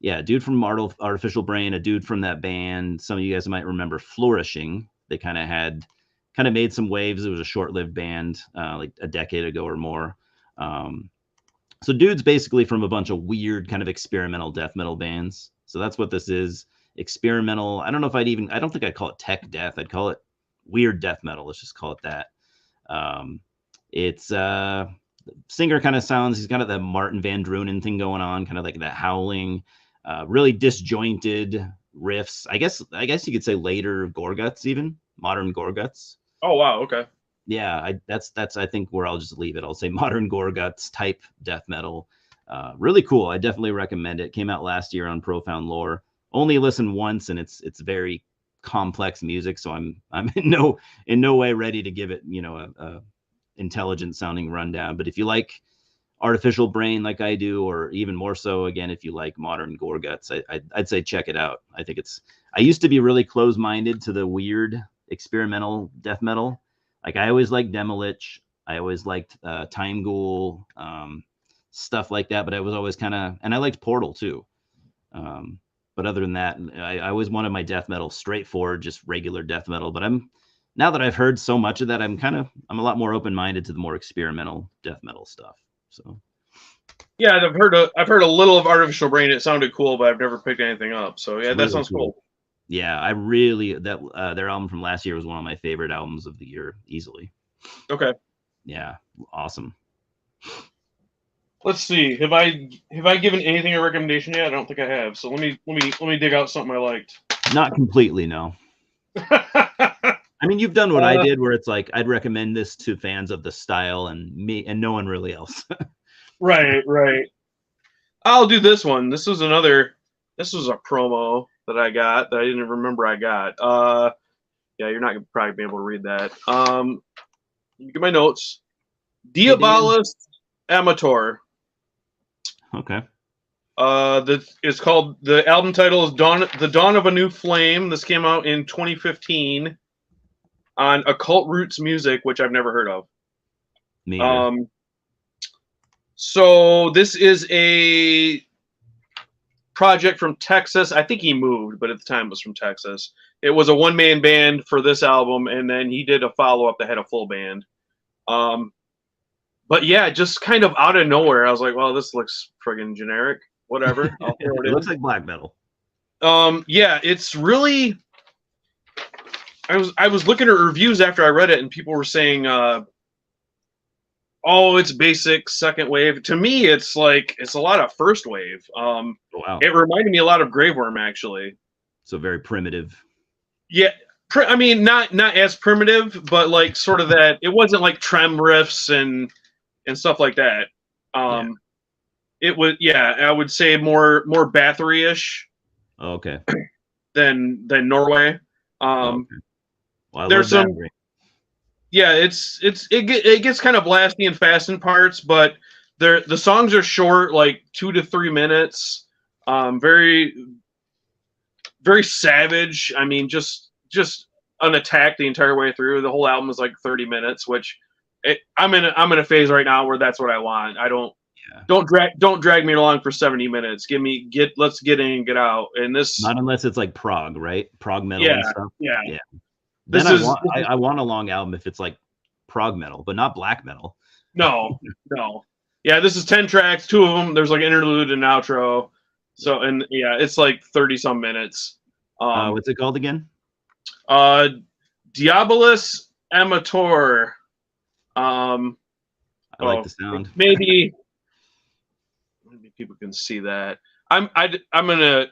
a dude from Artificial Brain, a dude from that band. Some of you guys might remember Flourishing. They kind of made some waves. It was a short-lived band, like a decade ago or more. So dudes basically from a bunch of weird kind of experimental death metal bands. So that's what this is. Experimental. I don't know if I don't think I'd call it tech death. I'd call it weird death metal. Let's just call it that. It's singer kind of sounds, he's got the Martin Van Drunen thing going on, kind of like that howling, really disjointed riffs. I guess you could say later Gorguts, even modern Gorguts. Oh wow, okay. Yeah, that's I think where I'll just leave it. I'll say modern Gorguts type death metal. Really cool. I definitely recommend it. Came out last year on Profound Lore. Only listened once, and it's very complex music, so I'm in no way ready to give it, a intelligent sounding rundown. But if you like Artificial Brain like I do, or even more so, again, if you like modern gore guts, I'd say check it out. I think I used to be really close-minded to the weird experimental death metal. Like I always liked Demolich. I always liked Time Ghoul, stuff like that. But I was always and I liked Portal too. But other than that, I always wanted my death metal straightforward, just regular death metal. But now that I've heard so much of that, I'm a lot more open-minded to the more experimental death metal stuff. So yeah, I've heard a little of Artificial Brain. It sounded cool, but I've never picked anything up. So yeah, that sounds cool. Yeah, I really their album from last year was one of my favorite albums of the year, easily. Okay. Yeah, awesome. Let's see. Have I given anything a recommendation yet? I don't think I have. So let me dig out something I liked. Not completely, no. I mean, you've done what I did, where it's like I'd recommend this to fans of the style and me and no one really else. Right. I'll do this one. This was a promo that I got that I didn't remember I got. Yeah, you're not gonna probably be able to read that. Get my notes. Diabolus Amator. Okay. It's called, the album title is The Dawn of a New Flame. This came out in 2015 on Occult Roots Music, which I've never heard of. Me either. So this is a project from Texas. I think he moved, but at the time it was from Texas. It was a one-man band for this album, and then he did a follow-up that had a full band. But yeah, just kind of out of nowhere, I was like, well, this looks friggin' generic. Whatever. I'll throw it in. It looks like black metal. Yeah, it's really... I was looking at reviews after I read it, and people were saying, oh, it's basic second wave. To me, it's a lot of first wave. Wow. It reminded me a lot of Graveworm, actually. So very primitive. Yeah, I mean, not as primitive, but like sort of that. It wasn't like trem riffs and stuff like that. It was, yeah, I would say more Bathory-ish. Oh, okay. Than Norway. Okay. Well, there's some. Yeah, it gets kind of blasty and fast in parts, but the songs are short, like 2 to 3 minutes. Very, very savage. I mean, just an attack the entire way through. The whole album is like 30 minutes, which I'm in a phase right now where that's what I want. I don't drag me along for 70 minutes. Let's get in and get out. And this, not unless it's like prog, right? Prog metal and stuff. Yeah. Then I want a long album if it's like prog metal, but not black metal. No. Yeah, this is 10 tracks, 2 of them. There's like an interlude and outro. So, and yeah, it's like 30 some minutes. What's it called again? Diabolus Amator. I like the sound. Maybe people can see that. I'm gonna,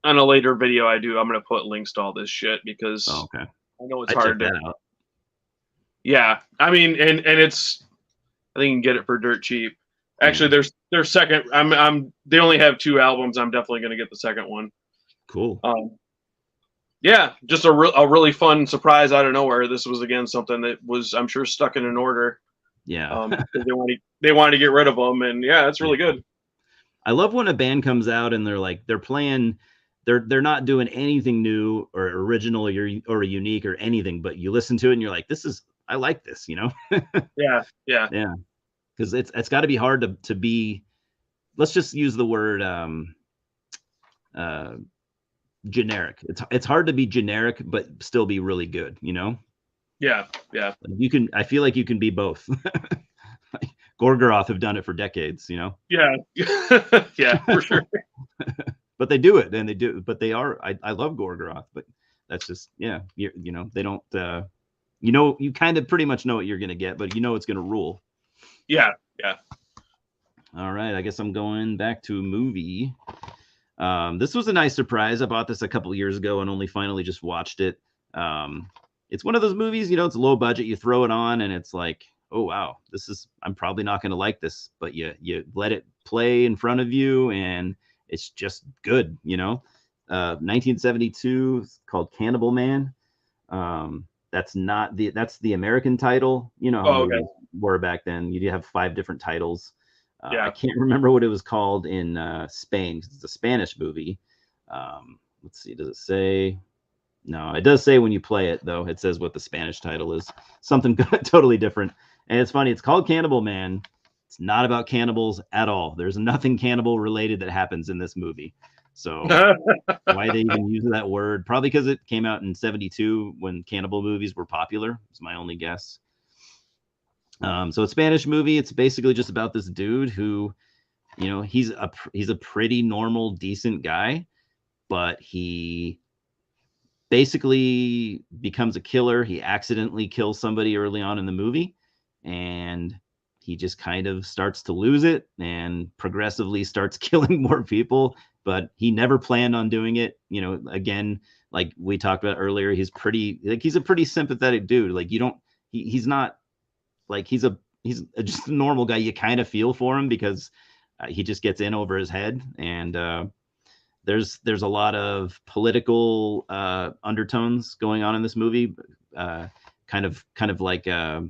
on a later video I'm gonna put links to all this shit because okay. I know it's hard to. Out. Yeah, I mean, and it's, I think you can get it for dirt cheap. Actually, their second. They only have 2 albums. I'm definitely gonna get the second one. Cool. Yeah, just a really fun surprise out of nowhere. This was again something that was, I'm sure, stuck in an order. Yeah. They wanted to get rid of them, and yeah, it's really good. I love when a band comes out and they're playing. They're not doing anything new or original or unique or anything, but you listen to it and you're like, I like this, you know? Yeah. Because it's got to be hard to be. Let's just use the word generic. It's hard to be generic but still be really good, you know? Yeah. I feel like you can be both. Gorgoroth have done it for decades, you know? Yeah. Yeah, for sure. But they do it, and they do. But they are. I love Gorgoroth, but that's just, yeah. You know, they don't. You kind of pretty much know what you're gonna get, but you know it's gonna rule. Yeah. All right, I guess I'm going back to a movie. This was a nice surprise. I bought this a couple years ago and only finally just watched it. It's one of those movies, you know, it's low budget. You throw it on, and it's like, oh wow, I'm probably not going to like this, but you let it play in front of you, and it's just good, 1972, called Cannibal Man. That's the American title. You know how Oh, okay. movies were back then. You have 5 different titles. Yeah. I can't remember what it was called in Spain, because it's a Spanish movie. Let's see, does it say? No, it does say when you play it, though. It says what the Spanish title is. Something totally different. And it's funny. It's called Cannibal Man. It's not about cannibals at all. There's nothing cannibal related that happens in this movie. So why they even use that word? Probably because it came out in 72 when cannibal movies were popular. It's my only guess. So it's a Spanish movie. It's basically just about this dude who, he's a pretty normal, decent guy, but he basically becomes a killer. He accidentally kills somebody early on in the movie, and he just kind of starts to lose it and progressively starts killing more people, but he never planned on doing it. Again, like we talked about earlier, he's a pretty sympathetic dude. Like he's not like he's just a normal guy. You kind of feel for him because he just gets in over his head, and there's a lot of political undertones going on in this movie, kind of like I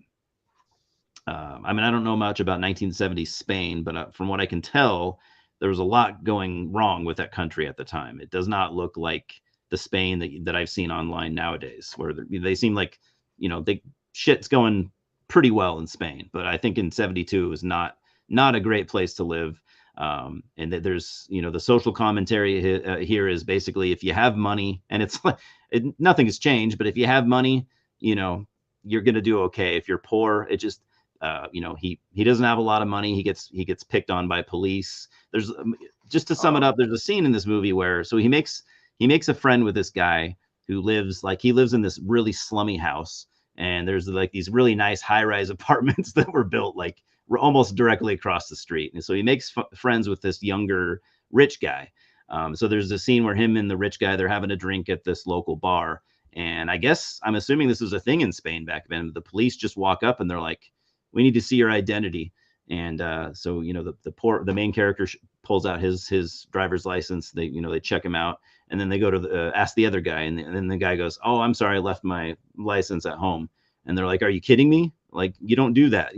mean, I don't know much about 1970s Spain, but from what I can tell, there was a lot going wrong with that country at the time. It does not look like the Spain that I've seen online nowadays, where they seem like, shit's going pretty well in Spain. But I think in 72 it was not a great place to live. And that there's, the social commentary here is basically, if you have money, and it's like nothing has changed, but if you have money, you're going to do okay. If you're poor, it just, he doesn't have a lot of money. He gets picked on by police. There's just to sum it up, there's a scene in this movie where he makes a friend with this guy who lives in this really slummy house, and there's like these really nice high-rise apartments that were built like almost directly across the street. And so he makes friends with this younger rich guy. So there's a scene where him and the rich guy, they're having a drink at this local bar. And I'm assuming this was a thing in Spain back then. The police just walk up and they're like, we need to see your identity. And so, the main character pulls out his driver's license. They check him out, and then they go to ask the other guy. And then the guy goes, oh, I'm sorry, I left my license at home. And they're like, are you kidding me? Like, you don't do that.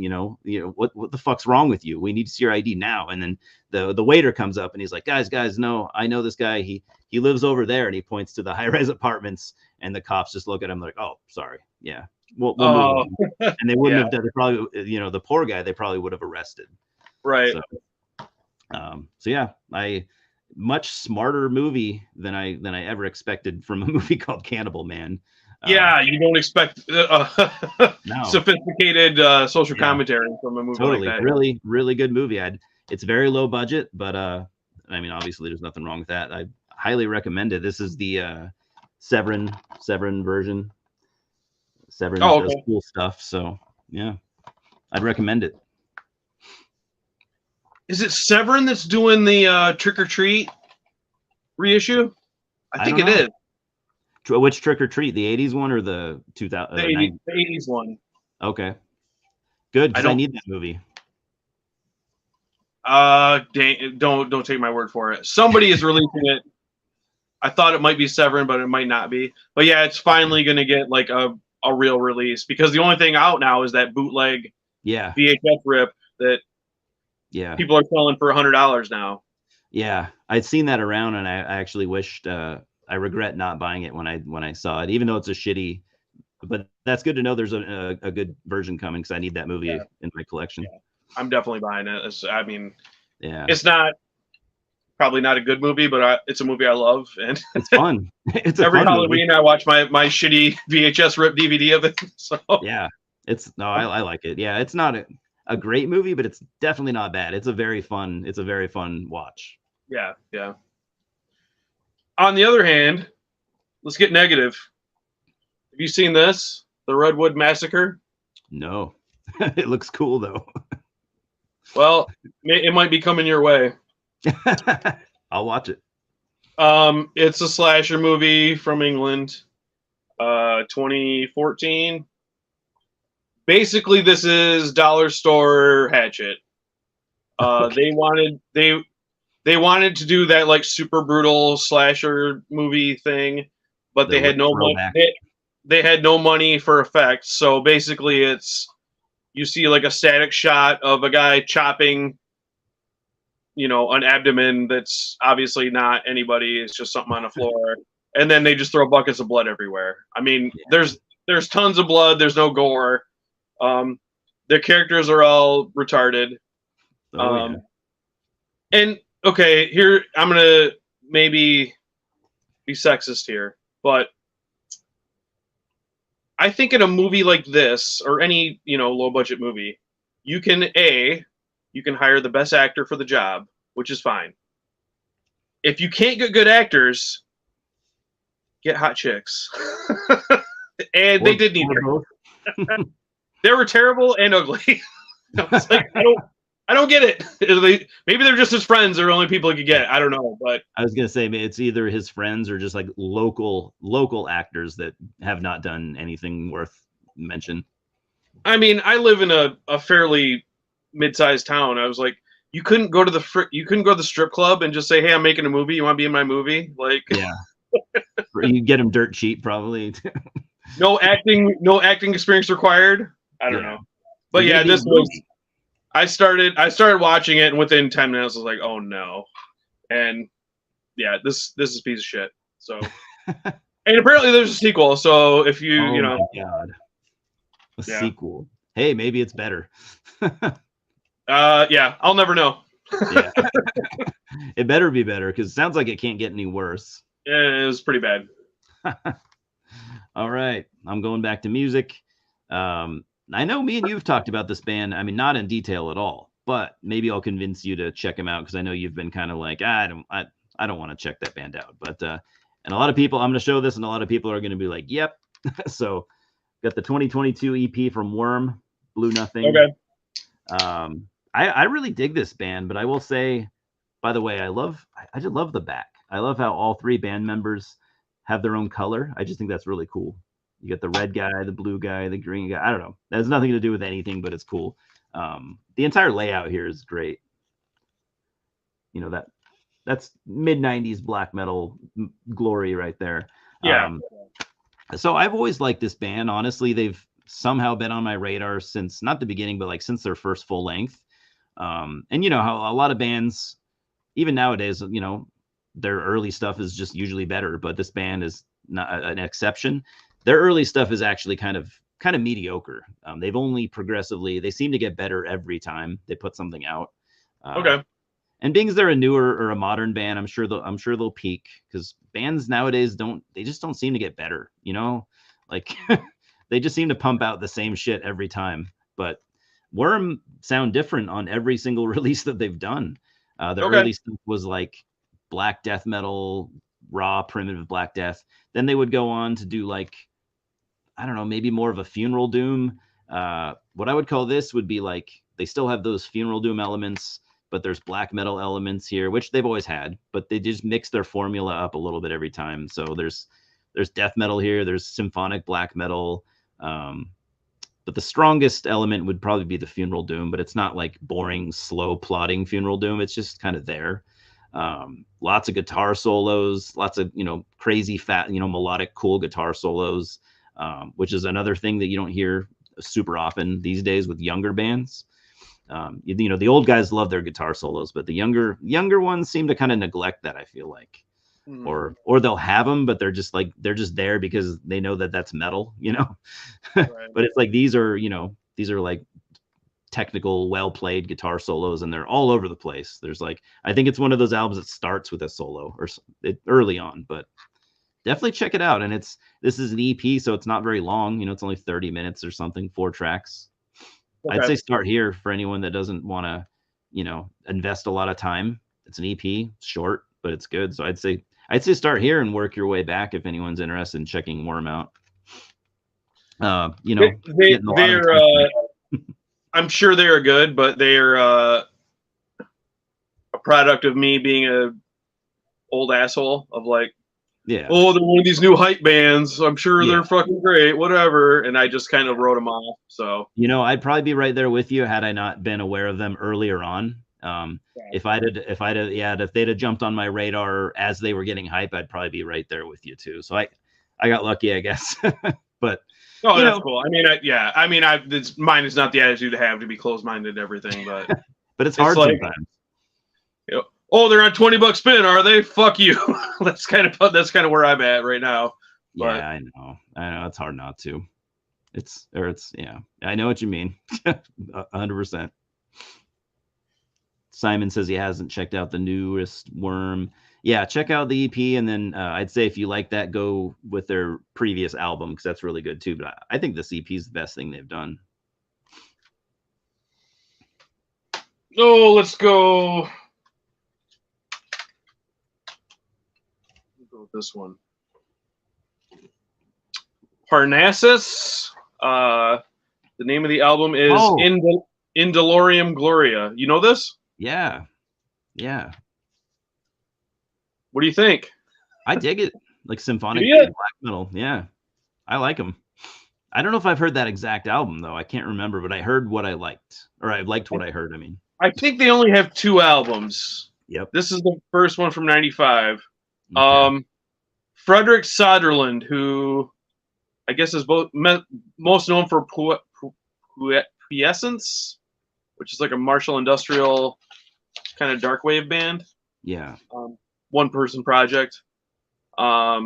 What the fuck's wrong with you? We need to see your ID now. And then the waiter comes up and he's like, guys, no, I know this guy. He lives over there. And he points to the high-rise apartments, and the cops just look at him like, oh, sorry. Yeah. We'll move on. And they wouldn't have done it. Probably, the poor guy, they probably would have arrested. Right. So yeah, much smarter movie than I ever expected from a movie called Cannibal Man. Yeah, you don't expect sophisticated social commentary from a movie like that. Really, really good movie. It's very low budget, but I mean, obviously, there's nothing wrong with that. I highly recommend it. This is the Severin version. Severin does cool stuff, so yeah, I'd recommend it. Is it Severin that's doing the Trick or Treat reissue? I think it is. Which Trick or Treat? The 80s one or the 2000? The 80s one. Okay, good, because I need that movie. Don't take my word for it. Somebody is releasing it. I thought it might be Severin, but it might not be. But yeah, it's finally going to get like a real release, because the only thing out now is that bootleg VHS rip that people are selling for $100 now. Yeah, I'd seen that around, and I actually wished I regret not buying it when I saw it, even though it's a shitty. But that's good to know there's a good version coming, because I need that movie in my collection. Yeah. I'm definitely buying it. It's probably not a good movie, but it's a movie I love, and it's fun. It's every Halloween movie. I watch my shitty VHS rip DVD of it. So yeah, I like it. Yeah, it's not a great movie, but it's definitely not bad. It's a very fun watch. Yeah. On the other hand, let's get negative. Have you seen this? The Redwood Massacre? No. It looks cool though. Well, it might be coming your way. I'll watch it. It's a slasher movie from England, 2014. basically this is dollar store Hatchet. Okay. They wanted to do that like super brutal slasher movie thing, but they had no money. They had no money for effects, so basically it's you see like a static shot of a guy chopping, an abdomen that's obviously not anybody. It's just something on the floor, and then they just throw buckets of blood everywhere. I mean, Yeah. there's tons of blood. There's no gore. The characters are all retarded. Yeah. And okay, here I'm gonna maybe be sexist here, but I think in a movie like this or any low budget movie, you can hire the best actor for the job, which is fine. If you can't get good actors, get hot chicks. And they did neither. They were terrible and ugly. I was like, I don't get it. Maybe they're just his friends or only people he could get. I don't know, but I was gonna say it's either his friends or just like local actors that have not done anything worth mention. I mean, I live in a fairly mid-sized town. I was like, you couldn't go to the strip club and just say, "Hey, I'm making a movie. You want to be in my movie?" Like, yeah, you get them dirt cheap, probably. no acting experience required. I don't know, but yeah, this was. I started watching it, and within 10 minutes, I was like, "Oh no," and yeah, this is a piece of shit. So, and apparently there's a sequel. So if you my God, a sequel. Hey, maybe it's better. Yeah, I'll never know. Yeah, it better be better because it sounds like it can't get any worse. Yeah, it was pretty bad. All right, I'm going back to music. I know me and you've talked about this band. I mean, not in detail at all, but maybe I'll convince you to check them out because I know you've been kind of like, I don't want to check that band out. But and a lot of people, I'm going to show this, and a lot of people are going to be like, yep. So, got the 2022 EP from Worm, Blue Nothing. Okay. I really dig this band, but I will say, by the way, I just love the back. I love how all three band members have their own color. I just think that's really cool. You got the red guy, the blue guy, the green guy. I don't know. That has nothing to do with anything, but it's cool. The entire layout here is great. That's mid 90s black metal glory right there. Yeah. So I've always liked this band. Honestly, they've somehow been on my radar since not the beginning, but like since their first full length. And how a lot of bands, even nowadays, their early stuff is just usually better, but this band is not an exception. Their early stuff is actually kind of mediocre. They've only progressively, they seem to get better every time they put something out. Okay. And being as they're a newer or a modern band, I'm sure they'll peak because bands nowadays just don't seem to get better. Like they just seem to pump out the same shit every time. But Worm sound different on every single release that they've done. The early stuff was like black death metal, raw primitive black death. Then they would go on to do like, I don't know, maybe more of a funeral doom. What I would call this would be like they still have those funeral doom elements, but there's black metal elements here, which they've always had, but they just mix their formula up a little bit every time. So there's death metal here, there's symphonic black metal. But the strongest element would probably be the funeral doom, but it's not like boring, slow plodding funeral doom. It's just kind of there. Lots of guitar solos, lots of, crazy fat, melodic, cool guitar solos, which is another thing that you don't hear super often these days with younger bands. The old guys love their guitar solos, but the younger ones seem to kind of neglect that, I feel like. Or they'll have them, but they're just there because they know that that's metal, Right. But it's like these are like technical, well played guitar solos, and they're all over the place. There's like, I think it's one of those albums that starts with a solo or early on, but definitely check it out. And this is an EP, so it's not very long. It's only 30 minutes or something, 4 tracks. Okay. I'd say start here for anyone that doesn't want to, invest a lot of time. It's an EP, it's short, but it's good. So I'd say start here and work your way back if anyone's interested in checking Worm out. They're I'm sure they are good, but they're a product of me being a old asshole of like, Yeah. Oh, they're one of these new hype bands. I'm sure they're fucking great, whatever. And I just kind of wrote them off. So, I'd probably be right there with you had I not been aware of them earlier on. If they'd have jumped on my radar as they were getting hype, I'd probably be right there with you too. So I got lucky, I guess. But that's cool. I mean, mine is not the attitude to have to be closed-minded and everything, but but it's hard sometimes. Oh, they're on $20 spin, are they? Fuck you. that's kind of where I'm at right now. But, yeah, I know. It's hard not to. I know what you mean. 100%. Simon says he hasn't checked out the newest Worm. Yeah, check out the EP, and then I'd say if you like that, go with their previous album because that's really good too. But I think this EP is the best thing they've done. Oh, let's go. Go with this one. Parnassus. The name of the album is Indolorium Gloria. You know this? Yeah. What do you think? I dig it. Like symphonic black metal. Yeah. I like them. I don't know if I've heard that exact album though. I can't remember, but I heard what I liked. Or I liked what I heard, I mean. I think they only have 2 albums. Yep. This is the first one from 95. Okay. Frederick Soderlund, who I guess is most known for Quiescence, which is like a Marshall Industrial kind of dark wave band. Yeah. One-person project. I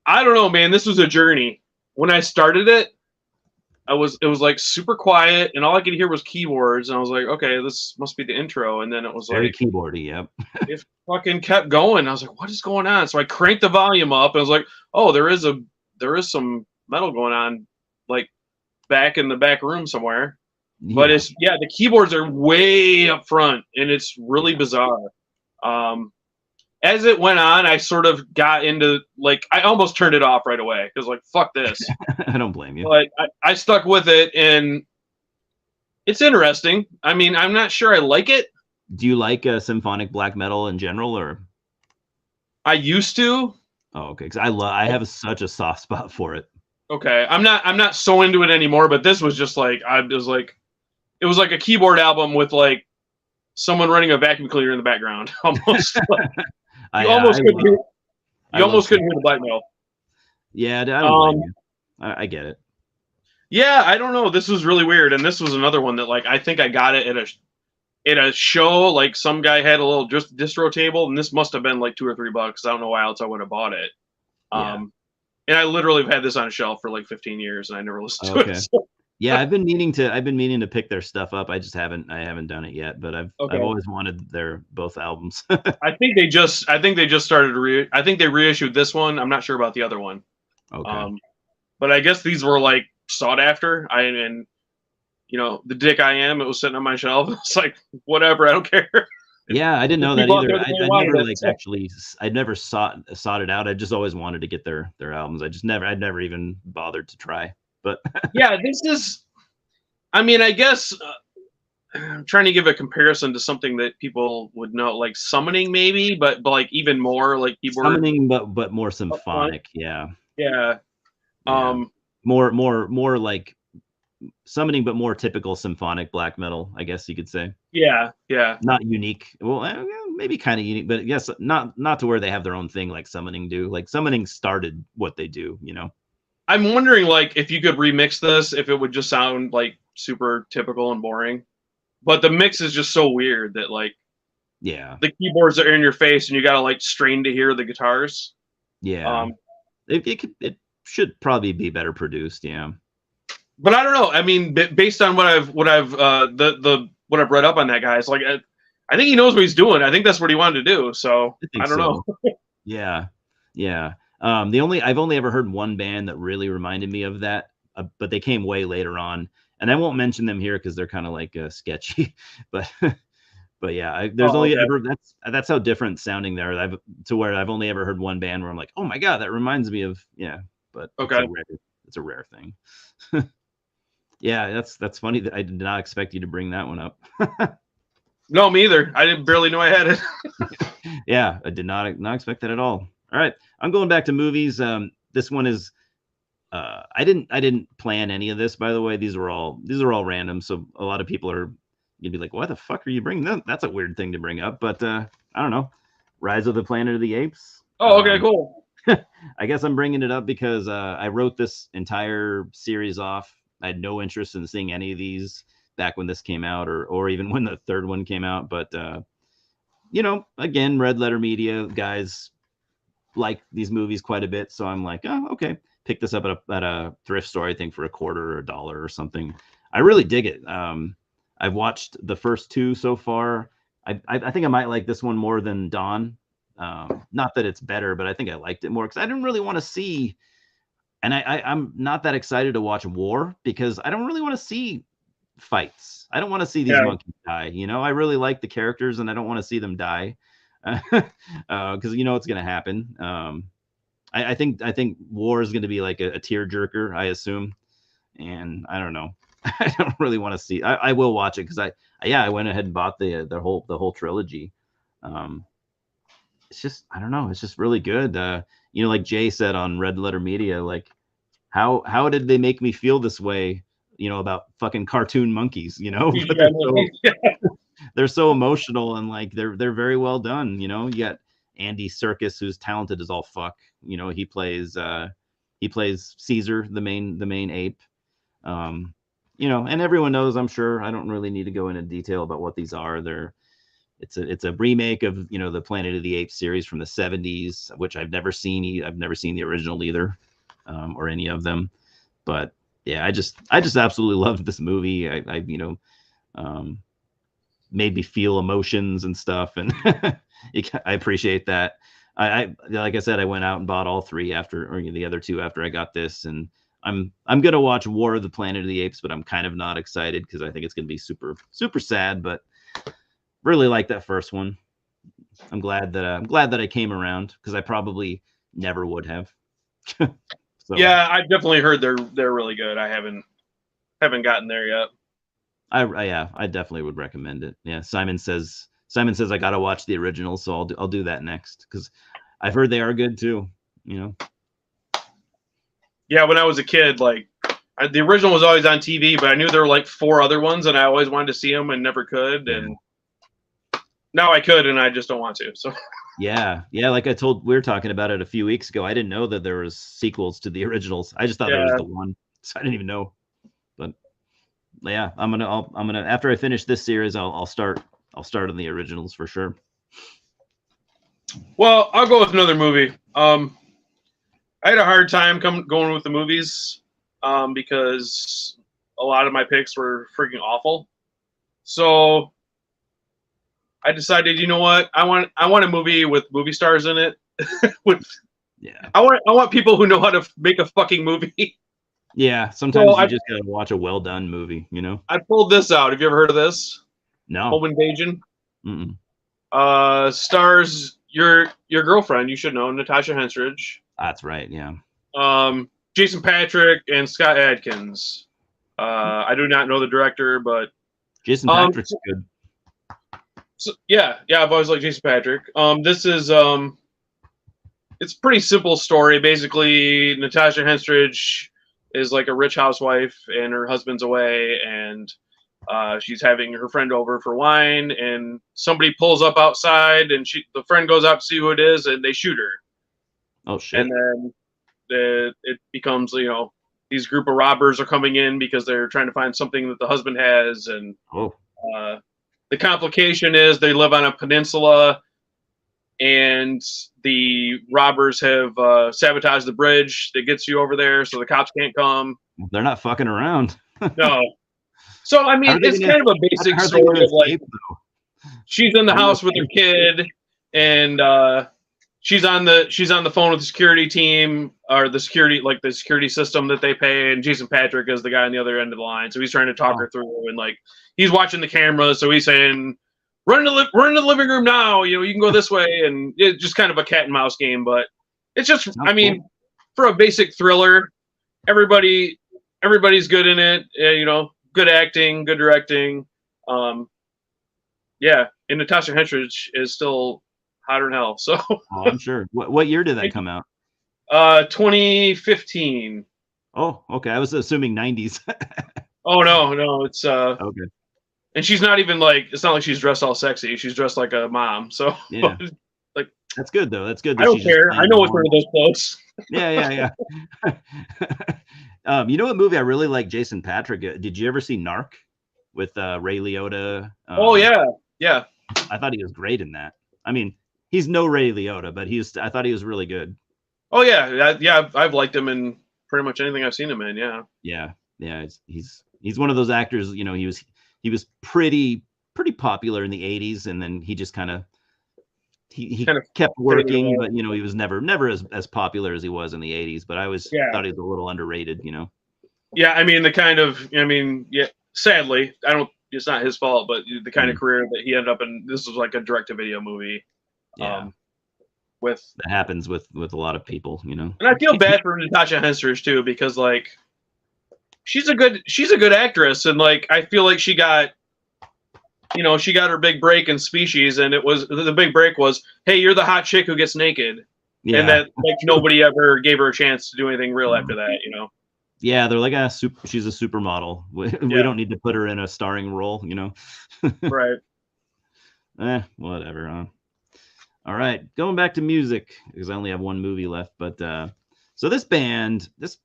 don't know, man. This was a journey. When I started it, it was like super quiet, and all I could hear was keyboards, and I was like, okay, this must be the intro. And then it was very like keyboardy, yep. It fucking kept going. I was like, what is going on? So I cranked the volume up, and I was like, oh, there is some metal going on, like back in the back room somewhere. Yeah. But the keyboards are way up front, and it's really bizarre. As it went on, I sort of got into I almost turned it off right away because fuck this. I don't blame you. But I stuck with it, and it's interesting. I mean, I'm not sure I like it. Do you like symphonic black metal in general, or? I used to. Oh, okay. Because I have such a soft spot for it. Okay, I'm not so into it anymore. But this was just it was like a keyboard album with someone running a vacuum cleaner in the background, almost. You almost couldn't hear the black metal. Yeah, I don't blame you. I get it. Yeah, I don't know. This was really weird, and this was another one that I think I got it at a show. Some guy had a little distro table, and this must have been $2 or $3. I don't know why else I would have bought it. Yeah. And I literally have had this on a shelf for 15 years, and I never listened to it. So. Yeah, I've been meaning to pick their stuff up. I just haven't done it yet, but I've always wanted their both albums. I think they just started I think they reissued this one. I'm not sure about the other one. Okay. But I guess these were sought after. The dick I am, it was sitting on my shelf. It's whatever, I don't care. Yeah, I didn't know that either. I'd never sought it out. I just always wanted to get their albums. I'd never even bothered to try. But yeah, this is. I mean, I guess I'm trying to give a comparison to something that people would know, like Summoning, maybe, but even more keyboard. Summoning, but more symphonic. Yeah. Yeah. More like Summoning, but more typical symphonic black metal, I guess you could say. Yeah. Not unique. Well, maybe kind of unique, but yes, not to where they have their own thing like Summoning do. Summoning started what they do, I'm wondering, if you could remix this, if it would just sound super typical and boring. But the mix is just so weird that the keyboards are in your face and you gotta strain to hear the guitars. Yeah. It should probably be better produced. Yeah. But I don't know. I mean, based on what I've read up on that guy, it's I think he knows what he's doing. I think that's what he wanted to do. So I don't know. Yeah. I've only ever heard one band that really reminded me of that, but they came way later on, and I won't mention them here because they're kind of sketchy. But yeah, that's how different sounding they are. I've only ever heard one band where I'm like, oh my god, that reminds me of But okay, it's a rare thing. Yeah, that's funny that I did not expect you to bring that one up. No, me either. I didn't barely know I had it. Yeah, I did not expect that at all. All right, I'm going back to movies. This one is I didn't plan any of this, by the way. These are all random. So a lot of people are you'd be like, why the fuck are you bringing that? That's a weird thing to bring up. But I don't know. Rise of the Planet of the Apes. Oh, okay, cool. I guess I'm bringing it up because I wrote this entire series off. I had no interest in seeing any of these back when this came out, or even when the third one came out. But again, Red Letter Media guys like these movies quite a bit, so I'm like, oh, okay. Pick this up at a thrift store, I think, for $0.25 or $1 or something. I really dig it. I've watched the first two so far. I think I might like this one more than Dawn. Not that it's better, but I think I liked it more because I didn't really want to see, and I'm not that excited to watch war because I don't really want to see fights. I don't want to see these monkeys die. I really like the characters and I don't want to see them die because it's going to happen. I think war is going to be like a tearjerker, I assume, and I don't know. I don't really want to see. I will watch it because I went ahead and bought the whole trilogy. It's just I don't know. It's just really good. Like Jay said on Red Letter Media, like how did they make me feel this way? About fucking cartoon monkeys. But they're so emotional and like they're very well done. You got Andy Serkis, who's talented as all fuck. He plays Caesar, the main ape. And everyone knows, I'm sure. I don't really need to go into detail about what these are. It's a remake of the Planet of the Apes series from the 70s, which I've never seen. I've never seen the original either, or any of them. But yeah, I just absolutely loved this movie. I made me feel emotions and stuff, and I appreciate that. I like I said, I went out and bought all three or the other two after I got this, and I'm gonna watch War of the Planet of the Apes, but I'm kind of not excited because I think it's gonna be super super sad. But really like that first one. I'm glad that I came around because I probably never would have. So, yeah, I've definitely heard they're really good. I haven't gotten there yet. I definitely would recommend it. Yeah, Simon says I gotta watch the original, so I'll do that next because I've heard they are good too. Yeah, when I was a kid, like the original was always on TV, but I knew there were like 4 other ones, and I always wanted to see them and never could. Yeah. And now I could, and I just don't want to. So. Yeah. Like we were talking about it a few weeks ago. I didn't know that there was sequels to the originals. I just thought there was the one, so I didn't even know. But yeah, I'm gonna after I finish this series, I'll start on the originals for sure. Well, I'll go with another movie. I had a hard time going with the movies because a lot of my picks were freaking awful. So I decided, you know what? I want a movie with movie stars in it. I want people who know how to make a fucking movie. Yeah, sometimes you just gotta watch a well done movie, I pulled this out. Have you ever heard of this? No. Home Invasion. Stars your girlfriend. You should know, Natasha Henstridge. That's right. Yeah. Jason Patric and Scott Adkins. I do not know the director, but Jason Patric's good. So, yeah, I've always liked Jason Patric. This is it's a pretty simple story. Basically, Natasha Henstridge is like a rich housewife, and her husband's away, and she's having her friend over for wine, and somebody pulls up outside, and the friend goes out to see who it is, and they shoot her. Oh shit! And then it becomes, these group of robbers are coming in because they're trying to find something that the husband has, and the complication is they live on a peninsula, and the robbers have sabotaged the bridge that gets you over there, so the cops can't come. They're not fucking around. No. So, I mean, it's kind of a basic story of like, she's in the house with her kid, and she's on the phone with the security team, or the security system that they pay, and Jason Patric is the guy on the other end of the line. So he's trying to talk her through, and like he's watching the camera, so he's saying, "Run to the living room now. You can go this way," and it's just kind of a cat and mouse game. But it's just, for a basic thriller, everybody's good in it. Good acting, good directing. And Natasha Henstridge is still hotter than hell. So, I'm sure. What year did that come out? 2015. Oh, okay. I was assuming 90s. Oh no, it's Okay. And she's not even like, it's not like she's dressed all sexy. She's dressed like a mom. So Yeah. like, that's good though. That's good that I don't she's just care. I know it's one normal. of those clothes. Yeah. You know what movie I really like? Jason Patrick. Did you ever see Narc with Ray Liotta? Oh yeah. I thought he was great in that. I mean, he's no Ray Liotta, but I thought he was really good. Oh yeah. I've liked him in pretty much anything I've seen him in. Yeah. Yeah. He's one of those actors. You know, he was pretty popular in the '80s, and then he just kind of he Kind of kept working, but you know, he was never as popular as he was in the '80s. But I always thought he was a little underrated. You know. Yeah, I mean sadly, I don't. It's not his fault, but the kind of career that he ended up in. This was like a direct-to-video movie. Yeah. With that happens with a lot of people, you know. And I feel bad for Natasha Henstridge too, because like she's a good actress, and like I feel like she got her big break in Species, and the big break was, hey, you're the hot chick who gets naked. Yeah. And that like nobody ever gave her a chance to do anything real after that, you know. Yeah, they're like she's a supermodel. We don't need to put her in a starring role, you know. Right. Whatever, huh? All right, going back to music because I only have one movie left, but so this band, this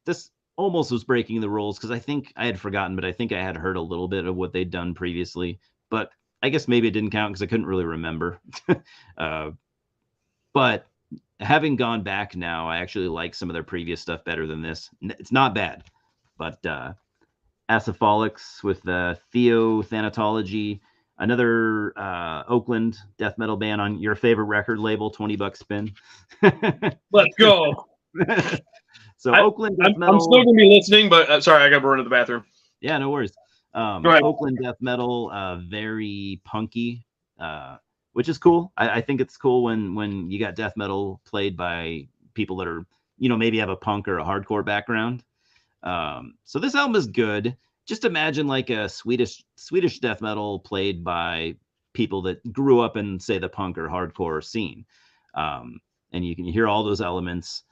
almost was breaking the rules because I think I had forgotten, but I think I had heard a little bit of what they'd done previously, but I guess maybe it didn't count because I couldn't really remember. But having gone back now, I actually like some of their previous stuff better than this. It's not bad, but Acephalix with Theothanatology, another Oakland death metal band on your favorite record label, $20 spin. Let's go. So Oakland death metal. I'm still gonna be listening, but sorry, I got to run to the bathroom. Yeah, no worries. Oakland death metal, very punky, which is cool. I think it's cool when you got death metal played by people that are, you know, maybe have a punk or a hardcore background. So this album is good. Just imagine like a Swedish death metal played by people that grew up in, say, the punk or hardcore scene. And you can hear all those elements.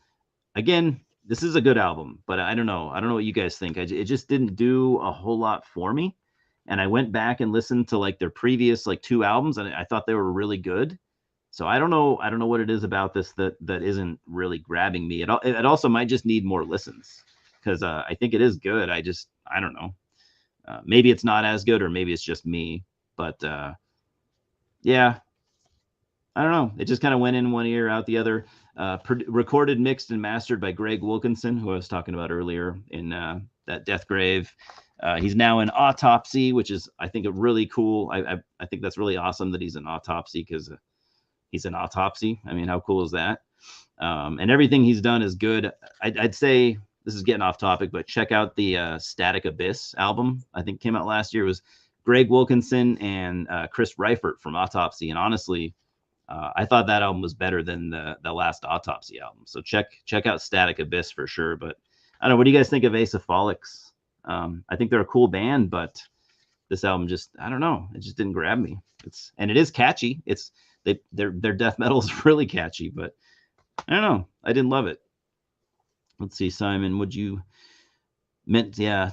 Again, this is a good album, but I don't know what you guys think. It just didn't do a whole lot for me. And I went back and listened to like their previous like 2 albums, and I thought they were really good. So I don't know what it is about this that isn't really grabbing me. It also might just need more listens because I think it is good. I don't know. Maybe it's not as good, or maybe it's just me. But yeah, I don't know. It just kind of went in one ear, out the other. Recorded, mixed, and mastered by Greg Wilkinson, who I was talking about earlier in that Death Grave. He's now in Autopsy, which is, I think, a really cool. I think that's really awesome that he's in Autopsy because he's in Autopsy. I mean, how cool is that? And everything he's done is good. I'd say, this is getting off topic, but check out the Static Abyss album. I think came out last year. It was Greg Wilkinson and Chris Reifert from Autopsy. And honestly, I thought that album was better than the last Autopsy album. So check out Static Abyss for sure. But I don't know. What do you guys think of Acephalix? I think they're a cool band, but this album just, I don't know. It just didn't grab me. And it is catchy. Their death metal is really catchy, but I don't know. I didn't love it. Let's see, Simon,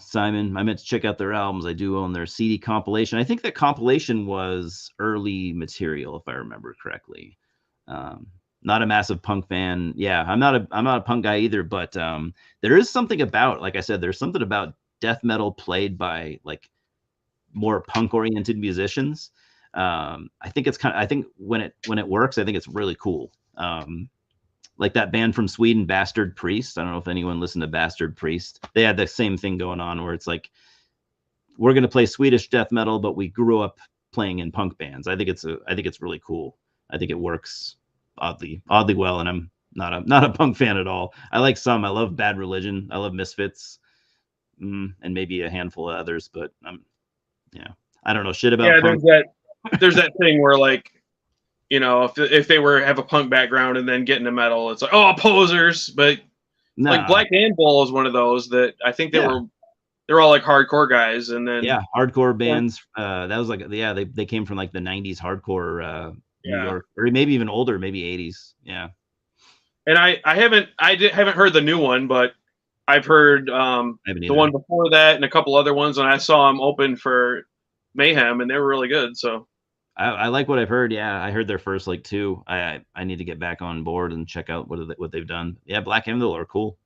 Simon, I meant to check out their albums. I do own their CD compilation. I think that compilation was early material, if I remember correctly. Not a massive punk fan. Yeah, I'm not a punk guy either, but there is something about, like I said, there's something about death metal played by like more punk oriented musicians. I think when it works, I think it's really cool. Like that band from Sweden, Bastard Priest. I don't know if anyone listened to Bastard Priest. They had the same thing going on where it's like, we're going to play Swedish death metal, but we grew up playing in punk bands. I think it's really cool. I think it works oddly well. And I'm not a punk fan at all. I like some. I love Bad Religion. I love Misfits, and maybe a handful of others. But I don't know shit about punk. There's that thing where like, you know, if they have a punk background and then get into metal, it's like, oh, posers. But like Black Handball is one of those that I think they're all like hardcore guys, and then hardcore bands. That was like they came from like the '90s hardcore New York, or maybe even older, maybe 80s. Yeah. And I haven't heard the new one, but I've heard the one before that and a couple other ones, and I saw them open for Mayhem, and they were really good. So I like what I've heard. Yeah, I heard their first like 2. I need to get back on board and check out what they've done. Yeah, Black Anvil are cool.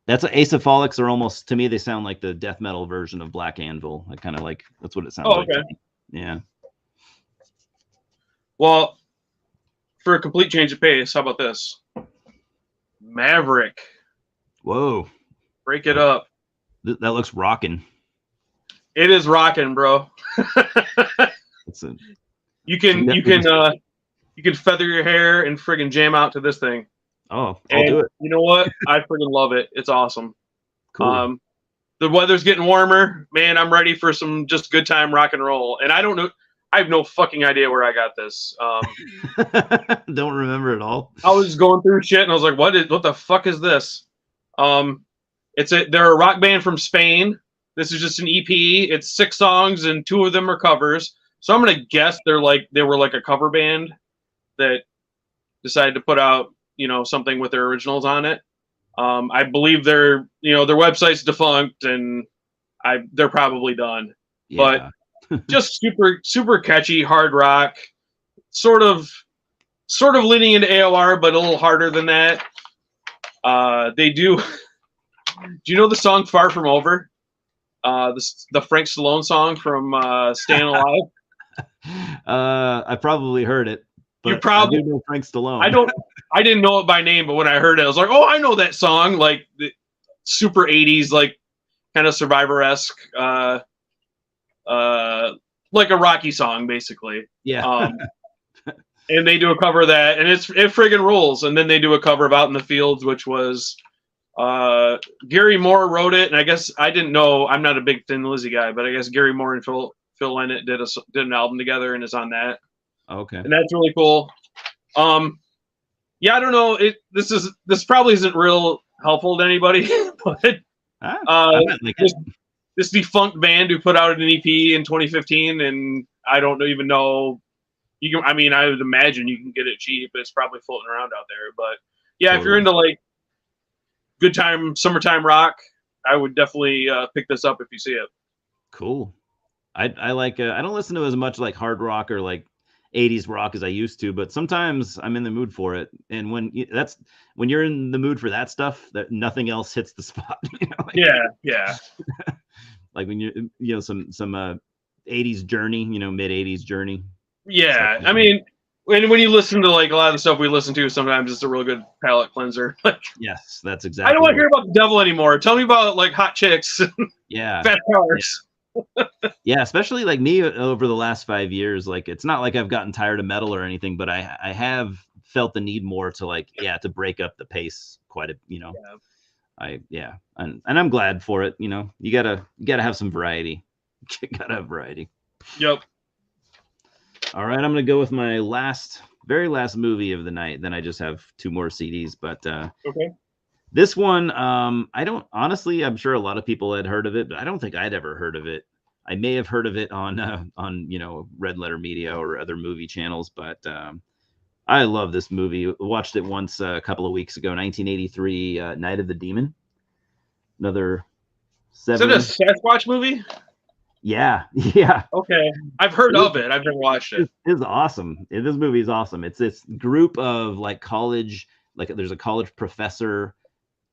That's Acephalics are almost, to me, they sound like the death metal version of Black Anvil. I kind of like, that's what it sounds like. Okay. Yeah. Well, for a complete change of pace, how about this? Maverick. Whoa. Break it up. That looks rocking. It is rocking, bro. You can feather your hair and friggin' jam out to this thing. Oh, I'll do it. You know what? I friggin' love it. It's awesome. Cool. The weather's getting warmer. Man, I'm ready for some just good time rock and roll. And I don't know. I have no fucking idea where I got this. Don't remember at all. I was going through shit and I was like, what the fuck is this? They're a rock band from Spain. This is just an EP. It's 6 songs and 2 of them are covers. So I'm gonna guess they were like a cover band that decided to put out, something with their originals on it. I believe their website's defunct and they're probably done. Yeah. But just super, super catchy hard rock, sort of leaning into AOR, but a little harder than that. They do. Do you know the song "Far From Over"? The Frank Stallone song from Staying Alive. I probably heard it. But You probably I do know Frank Stallone. I didn't know it by name, but when I heard it, I was like, "Oh, I know that song!" Like the super '80s, like kind of Survivor-esque, like a Rocky song, basically. Yeah. And they do a cover of that, and it friggin' rules. And then they do a cover of "Out in the Fields," which was Gary Moore wrote it, and I guess I didn't know. I'm not a big Thin Lizzy guy, but I guess Gary Moore and Phil Lynott did an album together, and is on that. Okay. And that's really cool. Yeah, I don't know. This probably isn't real helpful to anybody, but this defunct band who put out an EP in 2015, and I don't even know. I would imagine you can get it cheap. It's probably floating around out there. But yeah, totally. If you're into like good time summertime rock, I would definitely pick this up if you see it. Cool. I like. I don't listen to as much like hard rock or like 80s rock as I used to, but sometimes I'm in the mood for it. And when you're in the mood for that stuff, that nothing else hits the spot. Yeah. Like when you some 80s Journey, mid 80s Journey. Yeah, I mean, when you listen to like a lot of the stuff we listen to, sometimes it's a real good palate cleanser. Like, yes, that's exactly. I don't want to hear about the devil anymore. Tell me about like hot chicks. Yeah. Fat cars. Yeah, especially like me over the last 5 years. Like, it's not like I've gotten tired of metal or anything, but I have felt the need more to to break up the pace quite a. And I'm glad for it. You gotta have some variety. You gotta have variety. Yep. All right, I'm gonna go with my very last movie of the night. Then I just have 2 more CDs, but okay. This one, I'm sure a lot of people had heard of it, but I don't think I'd ever heard of it. I may have heard of it on Red Letter Media or other movie channels, but I love this movie. Watched it once a couple of weeks ago, 1983, Night of the Demon. Another 7. Is it a Sasquatch movie? Yeah. Okay, I've heard of it. I've never watched it. It's awesome. This movie is awesome. It's this group of like college, like there's a college professor.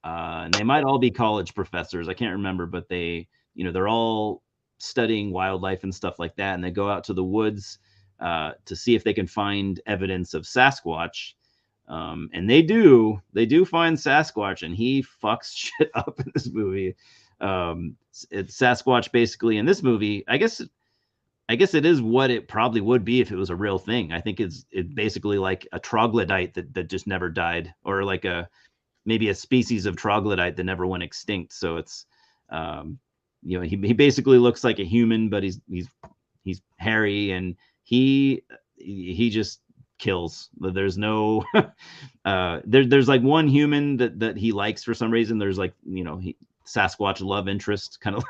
And they might all be college professors. I can't remember, but they're all studying wildlife and stuff like that. And they go out to the woods to see if they can find evidence of Sasquatch. And they do find Sasquatch, and he fucks shit up in this movie. It's Sasquatch basically in this movie. I guess it is what it probably would be if it was a real thing. I think it's basically like a troglodyte that just never died, or like maybe a species of troglodyte that never went extinct. So it's, he basically looks like a human, but he's hairy, and he just kills. There's no, there's like one human that he likes for some reason. There's like, Sasquatch love interest, kind of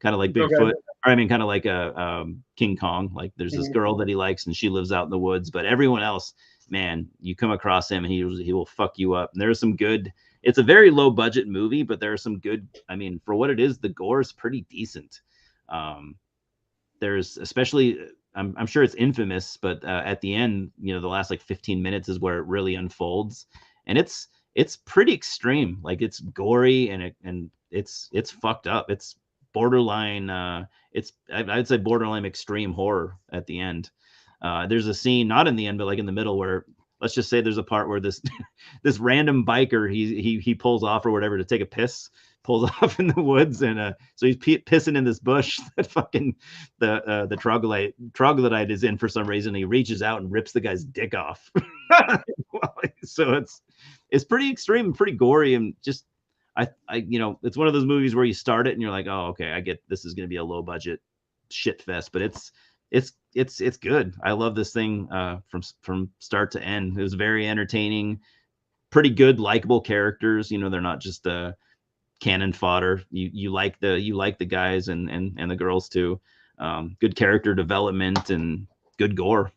like Bigfoot. Or I mean, kind of like a King Kong. Like there's this girl that he likes, and she lives out in the woods. But everyone else, man, you come across him, and he will fuck you up. And there's some good. It's a very low budget movie, but there are some good. I mean, for what it is, the gore is pretty decent. There's especially. I'm sure it's infamous, but at the end, the last like 15 minutes is where it really unfolds, and it's pretty extreme. Like it's gory and it's fucked up. It's borderline. I'd say borderline extreme horror at the end. There's a scene, not in the end, but like in the middle, where let's just say there's a part where this this random biker he pulls off or whatever to take a piss, pulls off in the woods, and so he's pissing in this bush that fucking the troglodyte is in for some reason. He reaches out and rips the guy's dick off. So it's pretty extreme and pretty gory, and just I it's one of those movies where you start it and you're like, oh, okay, I get this is going to be a low budget shit fest, but it's good. I love this thing from start to end. It was very entertaining, pretty good, likable characters. They're not just cannon fodder. You like the guys and the girls too. Good character development and good gore.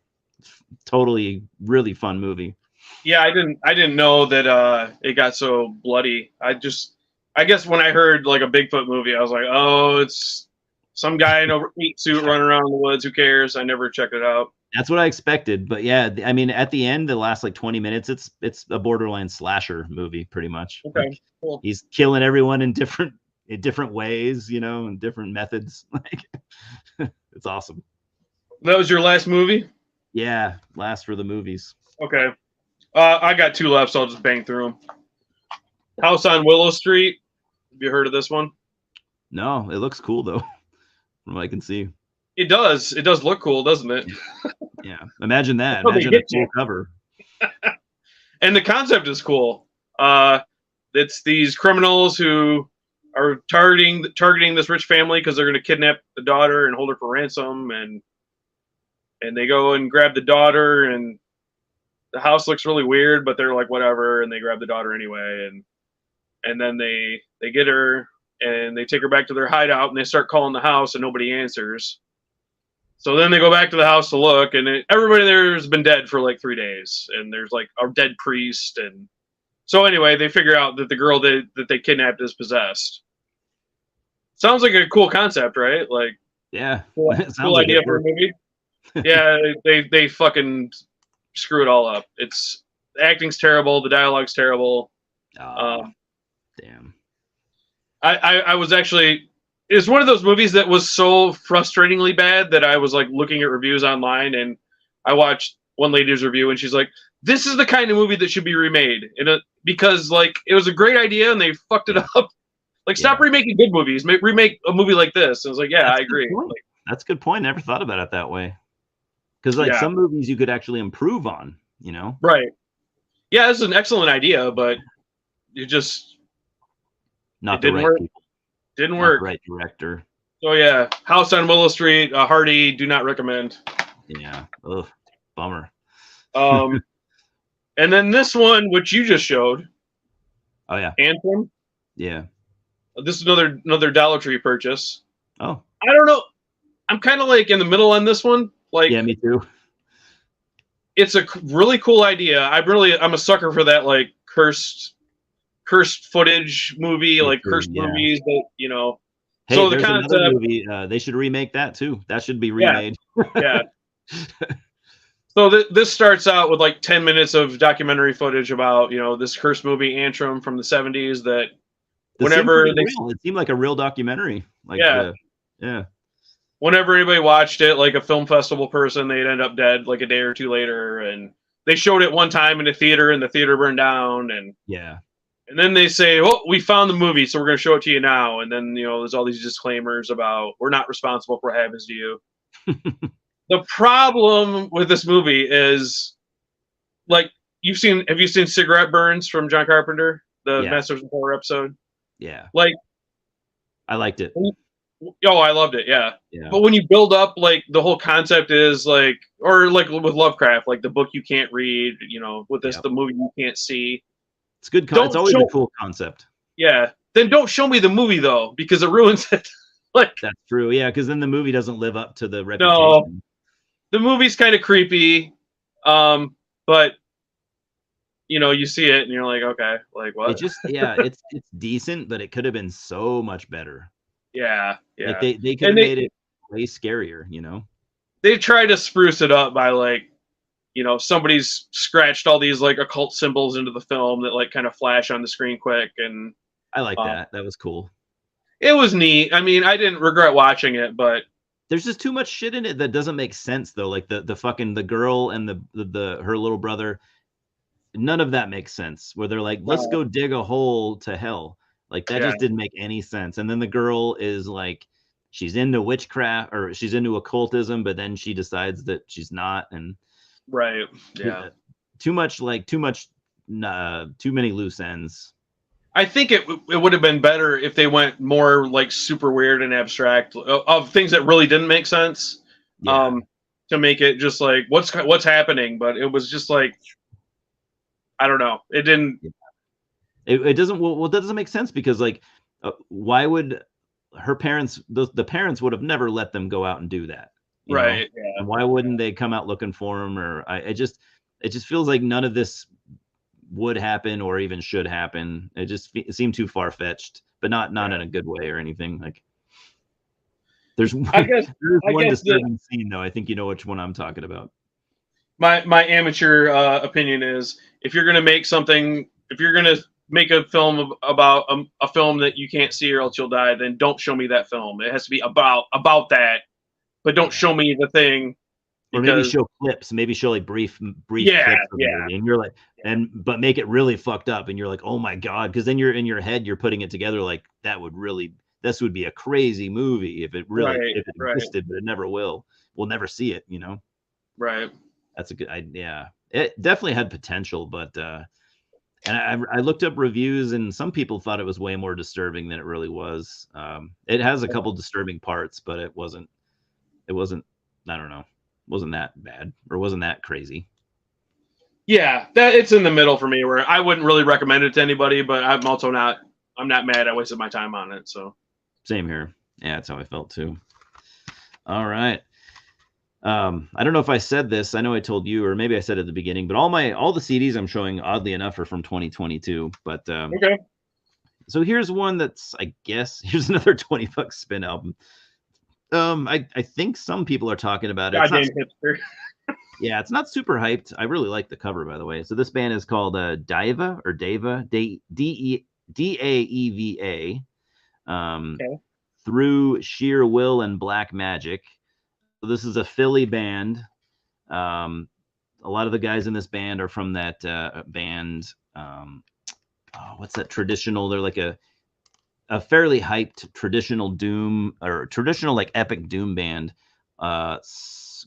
Totally really fun movie. Yeah, I didn't know that it got so bloody. I guess when I heard like a Bigfoot movie, I was like, oh, it's some guy in a meat suit running around in the woods. Who cares? I never checked it out. That's what I expected, but yeah, I mean, at the end, the last like 20 minutes, it's a borderline slasher movie, pretty much. Okay, like, cool. He's killing everyone in different ways, and different methods. Like, it's awesome. That was your last movie? Yeah, last for the movies. Okay, I got two left, so I'll just bang through them. House on Willow Street. Have you heard of this one? No, it looks cool though, from what I can see. It does. It does look cool, doesn't it? Yeah. Imagine that. Imagine a cool cover. And the concept is cool. It's these criminals who are targeting this rich family because they're going to kidnap the daughter and hold her for ransom, and they go and grab the daughter, and the house looks really weird, but they're like, whatever, and they grab the daughter anyway, and then they get her and they take her back to their hideout, and they start calling the house and nobody answers. So then they go back to the house to look, and everybody there has been dead for like 3 days, and there's like a dead priest, and so anyway, they figure out that the girl that they kidnapped is possessed. Sounds like a cool concept, right? Like, yeah, cool idea for a movie. Yeah, they fucking screw it all up. The acting's terrible, the dialogue's terrible. Damn. I was actually. It's one of those movies that was so frustratingly bad that I was like looking at reviews online, and I watched one lady's review, and she's like, "This is the kind of movie that should be remade," because like it was a great idea and they fucked it up. Like, stop remaking good movies, remake a movie like this. And I was like, yeah, I agree. Like, that's a good point. Never thought about it that way. Because like some movies you could actually improve on, Right. Yeah, it's an excellent idea, but it just didn't work. People. Didn't work. Right director. So yeah, House on Willow Street, Hardy, do not recommend. Yeah. Ugh, bummer. And then this one, which you just showed. Oh yeah. Anthem. Yeah. This is another Dollar Tree purchase. Oh. I don't know. I'm kind of like in the middle on this one. Like, yeah, me too. It's a really cool idea. I'm a sucker for that, like cursed footage movie, like cursed movies that Hey, so there's another movie. They should remake that too. That should be remade. Yeah. So this starts out with like 10 minutes of documentary footage about this cursed movie Antrim from the 70s. That whenever it seemed like a real documentary. Like yeah. Whenever anybody watched it, like a film festival person, they'd end up dead like a day or two later. And they showed it one time in a theater, and the theater burned down. And and then they say, "Oh, we found the movie, so we're going to show it to you now." And then there's all these disclaimers about we're not responsible for what happens to you. The problem with this movie is, like, have you seen Cigarette Burns from John Carpenter, the Masters of Horror episode? Yeah. Like, I liked it. Oh, I loved it. Yeah. But when you build up, like, the whole concept is like, or like with Lovecraft, like the book you can't read, with this, the movie you can't see. It's good. It's always a cool concept. Yeah. Then don't show me the movie though, because it ruins it. Like, that's true. Yeah, because then the movie doesn't live up to the no, reputation. the movie's kind of creepy, but you see it and you're like, okay, like It what? just, yeah, it's decent, but it could have been so much better. Yeah, Like yeah. they could And have made it way scarier, you know? they try to spruce it up by like, somebody's scratched all these like occult symbols into the film that like kind of flash on the screen quick, and I like uh, that. That was cool. it was neat. I mean, I didn't regret watching it, but There's just too much shit in it that doesn't make sense though. Like the fucking the girl and the her little brother, none of that makes sense. Where they're like, let's go dig a hole to hell. Like that yeah, just didn't make any sense. And then the girl is like, she's into witchcraft or she's into occultism, but then she decides that she's not. And right, yeah. too much, too many loose ends. I think it would have been better if they went more like super weird and abstract of things that really didn't make sense. Yeah. To make it just like what's happening, but it was just like I don't know. It didn't. It doesn't. Well, that doesn't make sense because like, why would her parents? The parents would have never let them go out and do that, you know? Right. Yeah. And why wouldn't they come out looking for him? Or it just feels like none of this would happen or even should happen. It seemed too far fetched, but not in a good way or anything. Like there's I guess there's I one guess the disturbing scene though. I think you know which one I'm talking about. my amateur opinion is if you're gonna make something, if you're gonna make a film about a film that you can't see or else you'll die, then don't show me that film. It has to be about that, but don't show me the thing. Or maybe Because show clips, maybe show like brief yeah, clips of the yeah, movie, and you're like, but make it really fucked up, and you're like, oh my god, because then you're in your head, you're putting it together like this would be a crazy movie if it right, if it right, existed, but it never will. We'll never see it, you know. right. That's a good, yeah. It definitely had potential, but and I looked up reviews, and some people thought it was way more disturbing than it really was. It has a couple disturbing parts, but it wasn't. I don't know. Wasn't that bad or wasn't that crazy. Yeah, that it's in the middle for me where I wouldn't really recommend it to anybody, but I'm not mad I wasted my time on it. So Same here. Yeah, that's how I felt too. All right. I don't know if I said this. I know I told you, or maybe I said at the beginning, but all the CDs I'm showing, oddly enough, are from 2022. But okay. So here's one that's, I guess, here's another $20 spin album. I think some people are talking about it. Goddamn hipster. Yeah, it's not super hyped. I really like the cover, by the way. So this band is called Diva or Dava, Daeva. Okay. Through sheer will and black magic. So this is a Philly band. A lot of the guys in this band are from that band. What's that traditional? They're like a fairly hyped traditional doom or traditional like epic doom band.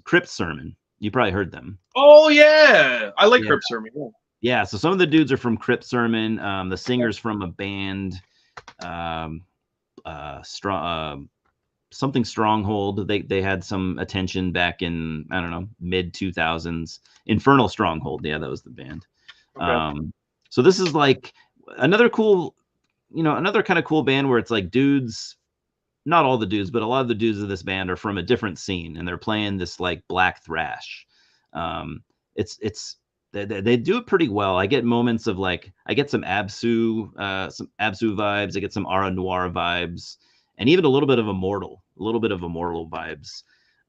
Crypt Sermon. You probably heard them. Oh yeah, I like Crypt Sermon. Yeah. Yeah, so some of the dudes are from Crypt Sermon. The singer's from a band, something Stronghold. They had some attention back in, I don't know, mid 2000s. Infernal Stronghold. Yeah, that was the band. Okay. So this is like another cool, another kind of cool band where it's like dudes. Not all the dudes, but a lot of the dudes of this band are from a different scene, and they're playing this like black thrash. It's they do it pretty well. I get moments of like I get some Absu vibes. I get some Ara Noir vibes, and even a little bit of Immortal vibes.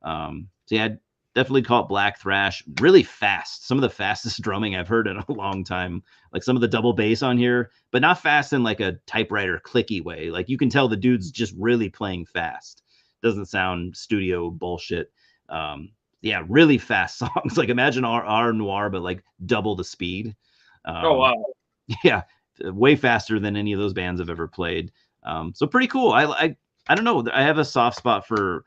So yeah, I'd definitely call it black thrash. Really fast. Some of the fastest drumming I've heard in a long time. Like some of the double bass on here, but not fast in like a typewriter clicky way. Like you can tell the dude's just really playing fast. Doesn't sound studio bullshit. Yeah, really fast songs. Like imagine R Noir, but like double the speed. Oh wow. Yeah, way faster than any of those bands I've ever played. So pretty cool. I don't know. I have a soft spot for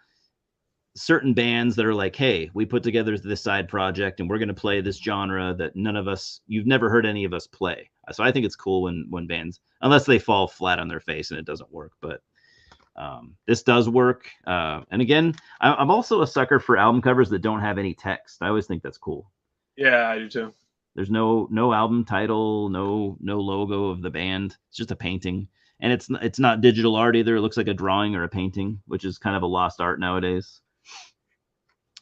certain bands that are like, hey, we put together this side project and we're going to play this genre that you've never heard any of us play. So I think it's cool when bands, unless they fall flat on their face and it doesn't work, but this does work. And again, I'm also a sucker for album covers that don't have any text. I always think that's cool. Yeah, I do too. There's no album title, no logo of the band. It's just a painting. and it's not digital art either. It looks like a drawing or a painting, which is kind of a lost art nowadays.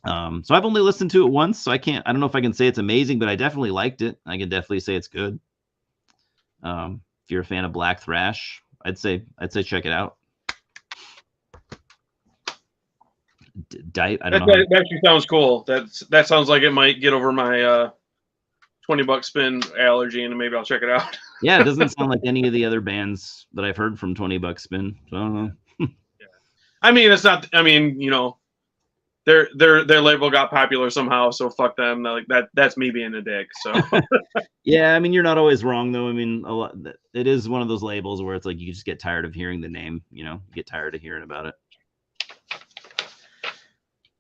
So I've only listened to it once, so I don't know if I can say it's amazing, but I definitely liked it. I can definitely say it's good. If you're a fan of black thrash, I'd say check it out. I don't know. That actually sounds cool. That sounds like it might get over my $20 spin allergy, and maybe I'll check it out. Yeah, it doesn't sound like any of the other bands that I've heard from $20 spin. So I don't know. Yeah. I mean, it's not. I mean, you know, their label got popular somehow, so fuck them. Like that's me being a dick. So yeah, I mean, you're not always wrong though. I mean, it is one of those labels where it's like you just get tired of hearing the name. You know, get tired of hearing about it.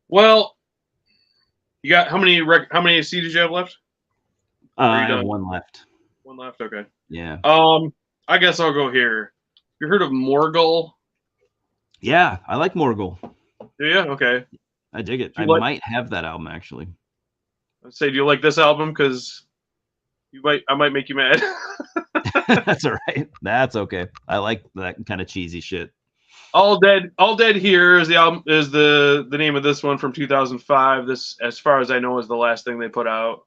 Well, you got how many CDs you have left? I have one left. One left. Okay. Yeah. I guess I'll go here. You heard of Morgul? Yeah, I like Morgul. Do you? Okay. I dig it. I might have that album actually. I'd say, do you like this album? Because I might make you mad. That's all right. That's okay. I like that kind of cheesy shit. All Dead Here is the album, is the name of this one from 2005. This, as far as I know, is the last thing they put out.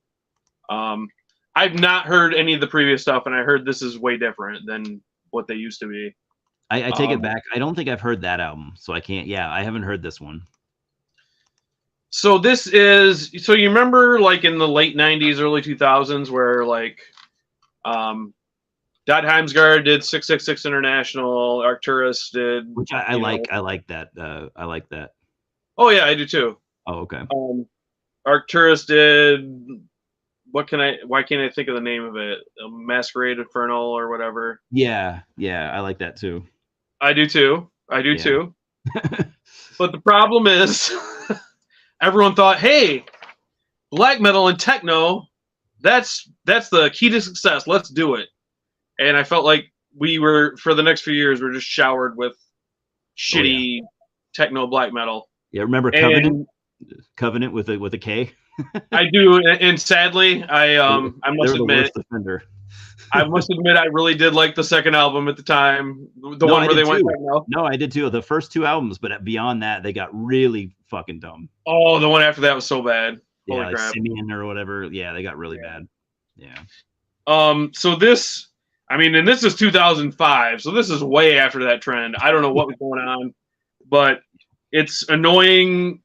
I've not heard any of the previous stuff, and I heard this is way different than what they used to be. I take it back. I don't think I've heard that album, so I can't. Yeah, I haven't heard this one. So this is, so you remember like in the late 90s, early 2000s, where like Dot Heimsgard did 666 International, Arcturus did, which I like. I like that. I like that. Oh yeah, I do too. Oh, okay. Arcturus did, why can't I think of the name of it? Masquerade Infernal or whatever. Yeah, I like that too. I do too. But the problem is everyone thought, hey, black metal and techno, that's the key to success. Let's do it. And I felt like we were, for the next few years, we're just showered with shitty techno black metal. Yeah, remember Covenant? Covenant with a K? I do, and sadly, I must admit, I must admit, I really did like the second album at the time, the one where they went techno. No, I did too. The first two albums, but beyond that, they got really fucking dumb. Oh, the one after that was so bad. Holy crap. Simeon or whatever. Yeah, they got really bad. Yeah. So this, I mean, and this is 2005, so this is way after that trend. I don't know what was going on, but it's annoying,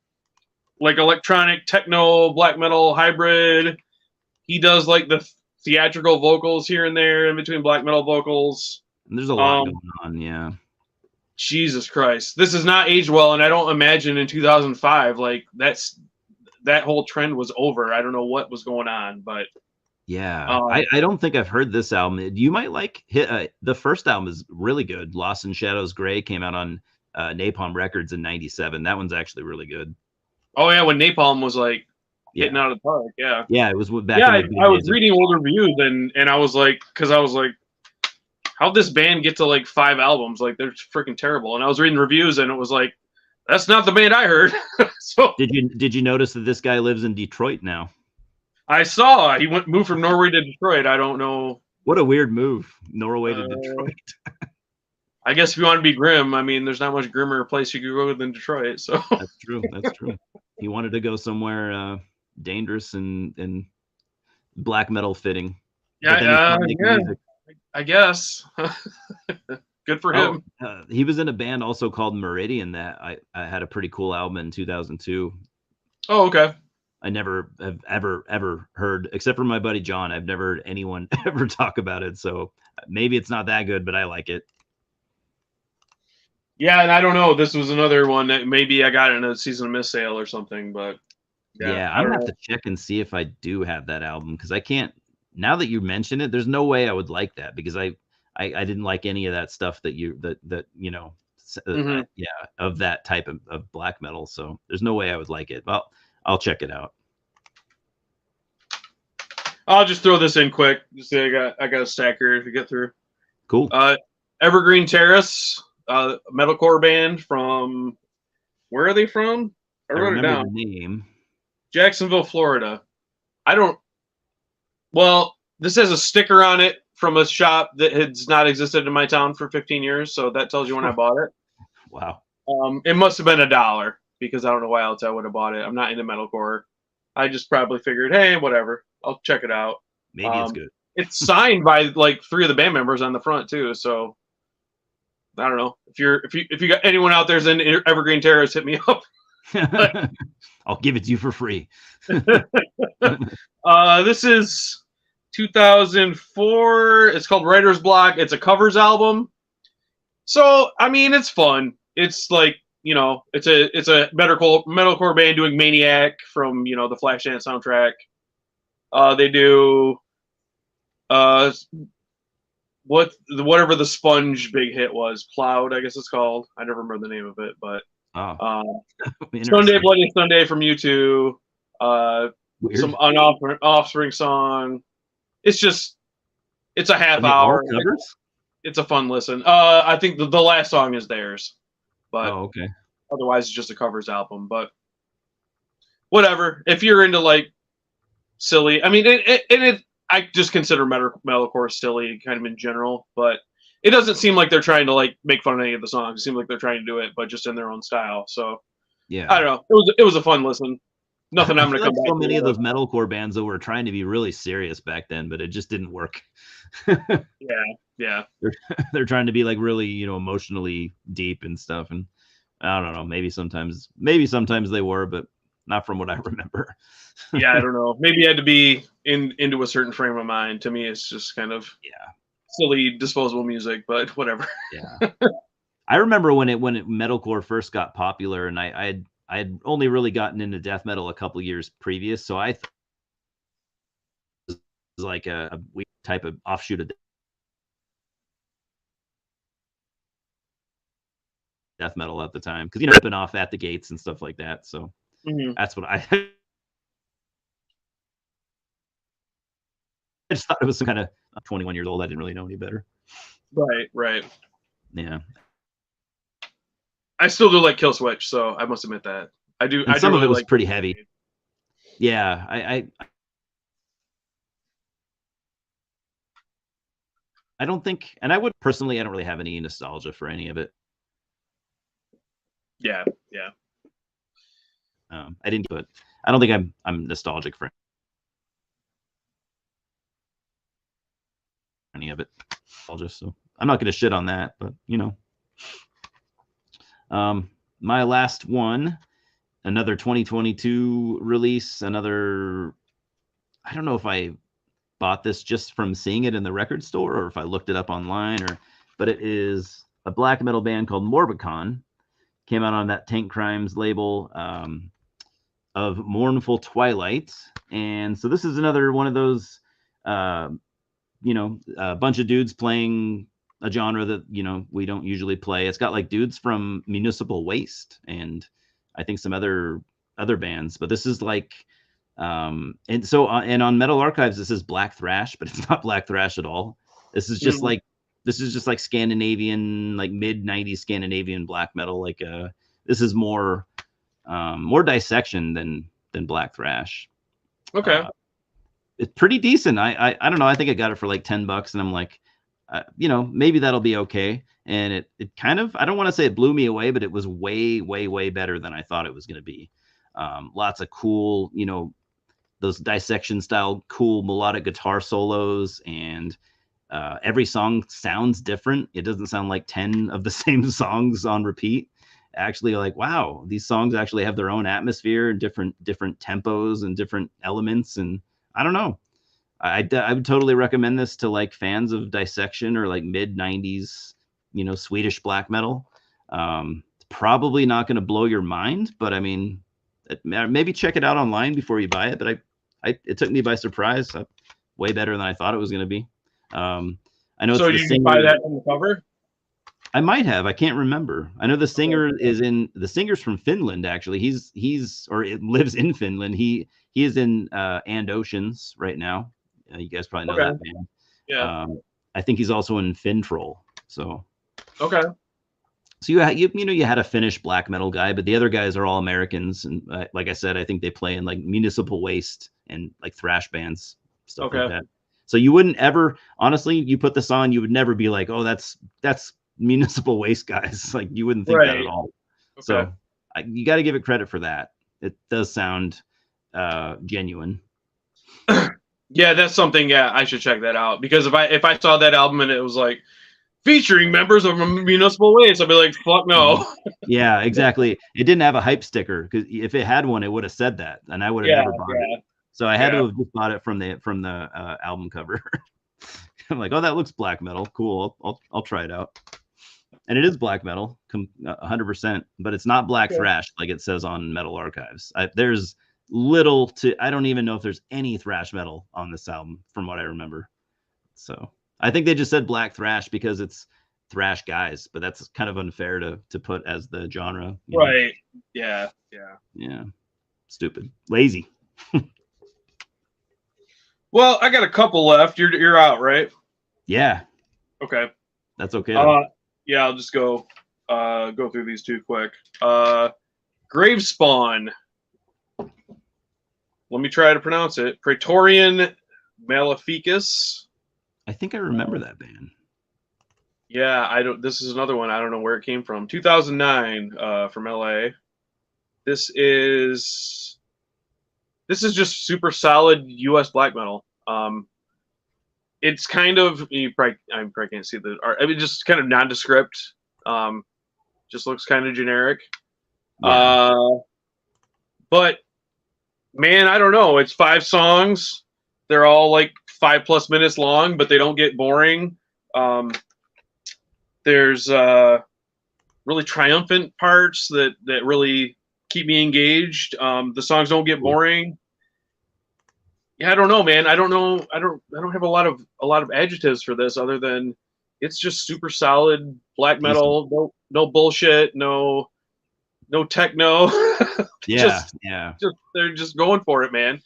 like electronic techno black metal hybrid. He does like the theatrical vocals here and there in between black metal vocals. And there's a lot going on, yeah. Jesus Christ, this has not aged well, and I don't imagine in 2005 like that whole trend was over. I don't know what was going on, but yeah, I don't think I've heard this album. You might like the first album is really good. Lost in Shadows Gray came out on Napalm Records in '97. That one's actually really good. Oh yeah, when Napalm was like hitting out of the park. Yeah. Yeah, it was back. Yeah, I was reading old reviews and I was like, how'd this band get to like 5 albums? Like they're freaking terrible. And I was reading reviews and it was like, that's not the band I heard. So did you notice that this guy lives in Detroit now? I saw he moved from Norway to Detroit. I don't know. What a weird move, Norway to Detroit. I guess if you want to be grim, I mean, there's not much grimmer place you could go than Detroit. So that's true. That's true. He wanted to go somewhere dangerous and black metal fitting. Yeah, I guess. Good for him. He was in a band also called Meridian that I had a pretty cool album in 2002. Oh, okay. I never have ever heard, except for my buddy John. I've never heard anyone ever talk about it. So maybe it's not that good, but I like it. Yeah, and I don't know. This was another one that maybe I got in a Season of Mist sale or something, but yeah, I'm gonna have to check and see if I do have that album because I can't. Now that you mention it, there's no way I would like that because I didn't like any of that stuff that you know, of that type of black metal. So there's no way I would like it. Well, I'll check it out. I'll just throw this in quick. Just say I got a stacker to get through. Cool. Evergreen Terrace, metalcore band from, where are they from? I wrote it down. The name. Jacksonville, Florida. Well, this has a sticker on it from a shop that has not existed in my town for 15 years. So that tells you when I bought it. Wow. It must have been $1 because I don't know why else I would have bought it. I'm not into metalcore. I just probably figured, hey, whatever, I'll check it out. Maybe it's good. It's signed by like 3 of the band members on the front too. So I don't know if you got anyone out there's in Evergreen Terrace, hit me up. I'll give it to you for free. This is 2004. It's called Writer's Block. It's a covers album. So I mean, it's fun. It's like, you know, it's a metalcore band doing Maniac from, you know, the Flashdance soundtrack. They do whatever the Sponge big hit was, Plowed, I guess it's called. I never remember the name of it, but Sunday Bloody Sunday from U2. Some Offspring song. It's a half hour. It's a fun listen. I think the last song is theirs, but okay. Otherwise, it's just a covers album. But whatever. If you're into like silly, I mean, I just consider metalcore silly kind of in general, but it doesn't seem like they're trying to like make fun of any of the songs. It seems like they're trying to do it, but just in their own style. So yeah, I don't know. It was a fun listen. Nothing I'm going to come back. So many of those metalcore bands that were trying to be really serious back then, but it just didn't work. Yeah. They're trying to be like really, you know, emotionally deep and stuff, and I don't know. Maybe sometimes they were, but not from what I remember. Yeah, I don't know. Maybe you had to be into a certain frame of mind. To me, it's just kind of silly, disposable music, but whatever. Yeah. I remember when metalcore first got popular, and I had only really gotten into death metal a couple years previous, so I was like a weird type of offshoot of death metal at the time, because, you know, ripping off At the Gates and stuff like that. So that's what I just thought it was some kind of 21 years old. I didn't really know any better. Right. Yeah. I still do like Kill Switch, so I must admit that I do. And some do of it was like pretty heavy. Yeah, I don't think, and I would personally, I don't really have any nostalgia for any of it. Yeah. I didn't, but I don't think I'm nostalgic for any of it. So I'm not going to shit on that, but you know. My last one, another 2022 release, I don't know if I bought this just from seeing it in the record store or if I looked it up online, but it is a black metal band called Morbicon. Came out on that Tank Crimes label of Mournful Twilight. And so this is another one of those, you know, a bunch of dudes playing a genre that, you know, we don't usually play. It's got like dudes from Municipal Waste and I think some other bands, but this is like, and on Metal Archives, this is black thrash, but it's not black thrash at all. This is just like Scandinavian, like mid 90s Scandinavian black metal. Like, this is more dissection than black thrash. Okay. It's pretty decent. I don't know. I think I got it for like $10 and I'm like, you know, maybe that'll be okay. And it kind of, I don't want to say it blew me away, but it was way, way, way better than I thought it was going to be. Lots of cool, you know, those dissection style, cool melodic guitar solos, and every song sounds different. It doesn't sound like 10 of the same songs on repeat. Actually, like, wow, these songs actually have their own atmosphere and different tempos and different elements. And I don't know. I would totally recommend this to like fans of dissection or like mid 90s, you know, Swedish black metal. It's probably not going to blow your mind, but I mean, maybe check it out online before you buy it. But it took me by surprise. Way better than I thought it was going to be. I know. So you can buy that from the cover? I might have. I can't remember. I know the singer the singer's from Finland, actually. He's lives in Finland. He is in And Oceans right now. You guys probably know that band. Yeah. I think he's also in Fintroll. So. Okay. So you know, you had a Finnish black metal guy, but the other guys are all Americans. And like I said, I think they play in like Municipal Waste and like thrash bands, stuff like that. So you wouldn't ever, honestly, you put this on, you would never be like, oh, that's Municipal Waste guys. Like you wouldn't think that at all. Okay. So you got to give it credit for that. It does sound genuine. Yeah, that's something. Yeah, I should check that out, because if I saw that album and it was like featuring members of Municipal Waste, I'd be like, fuck no. Yeah, exactly. It didn't have a hype sticker, because if it had one, it would have said that, and I would have never bought it. So I had to have just bought it from the album cover. I'm like, oh, that looks black metal. Cool. I'll try it out. And it is black metal, 100%, but it's not black thrash like it says on Metal Archives. There's little to, I don't even know if there's any thrash metal on this album from what I remember. So I think they just said black thrash because it's thrash guys, but that's kind of unfair to put as the genre. Right. Yeah. Stupid. Lazy. Well, I got a couple left. You're out, right? Yeah. Okay. That's okay. Yeah, I'll just go through these two quick. Gravespawn. Let me try to pronounce it. Praetorian Maleficus. I think I remember that band. Yeah, I don't. This is another one. I don't know where it came from. 2009, from LA. This is just super solid US black metal. It's kind of, I probably can't see the art. I mean, just kind of nondescript. Just looks kind of generic. Yeah. But man, I don't know. It's 5 songs. They're all like 5+ minutes long, but they don't get boring. There's really triumphant parts that really keep me engaged. The songs don't get boring. Yeah, I don't know, man. I don't know. I don't have a lot of adjectives for this other than it's just super solid black metal. No bullshit. No techno. Yeah, they're just going for it, man.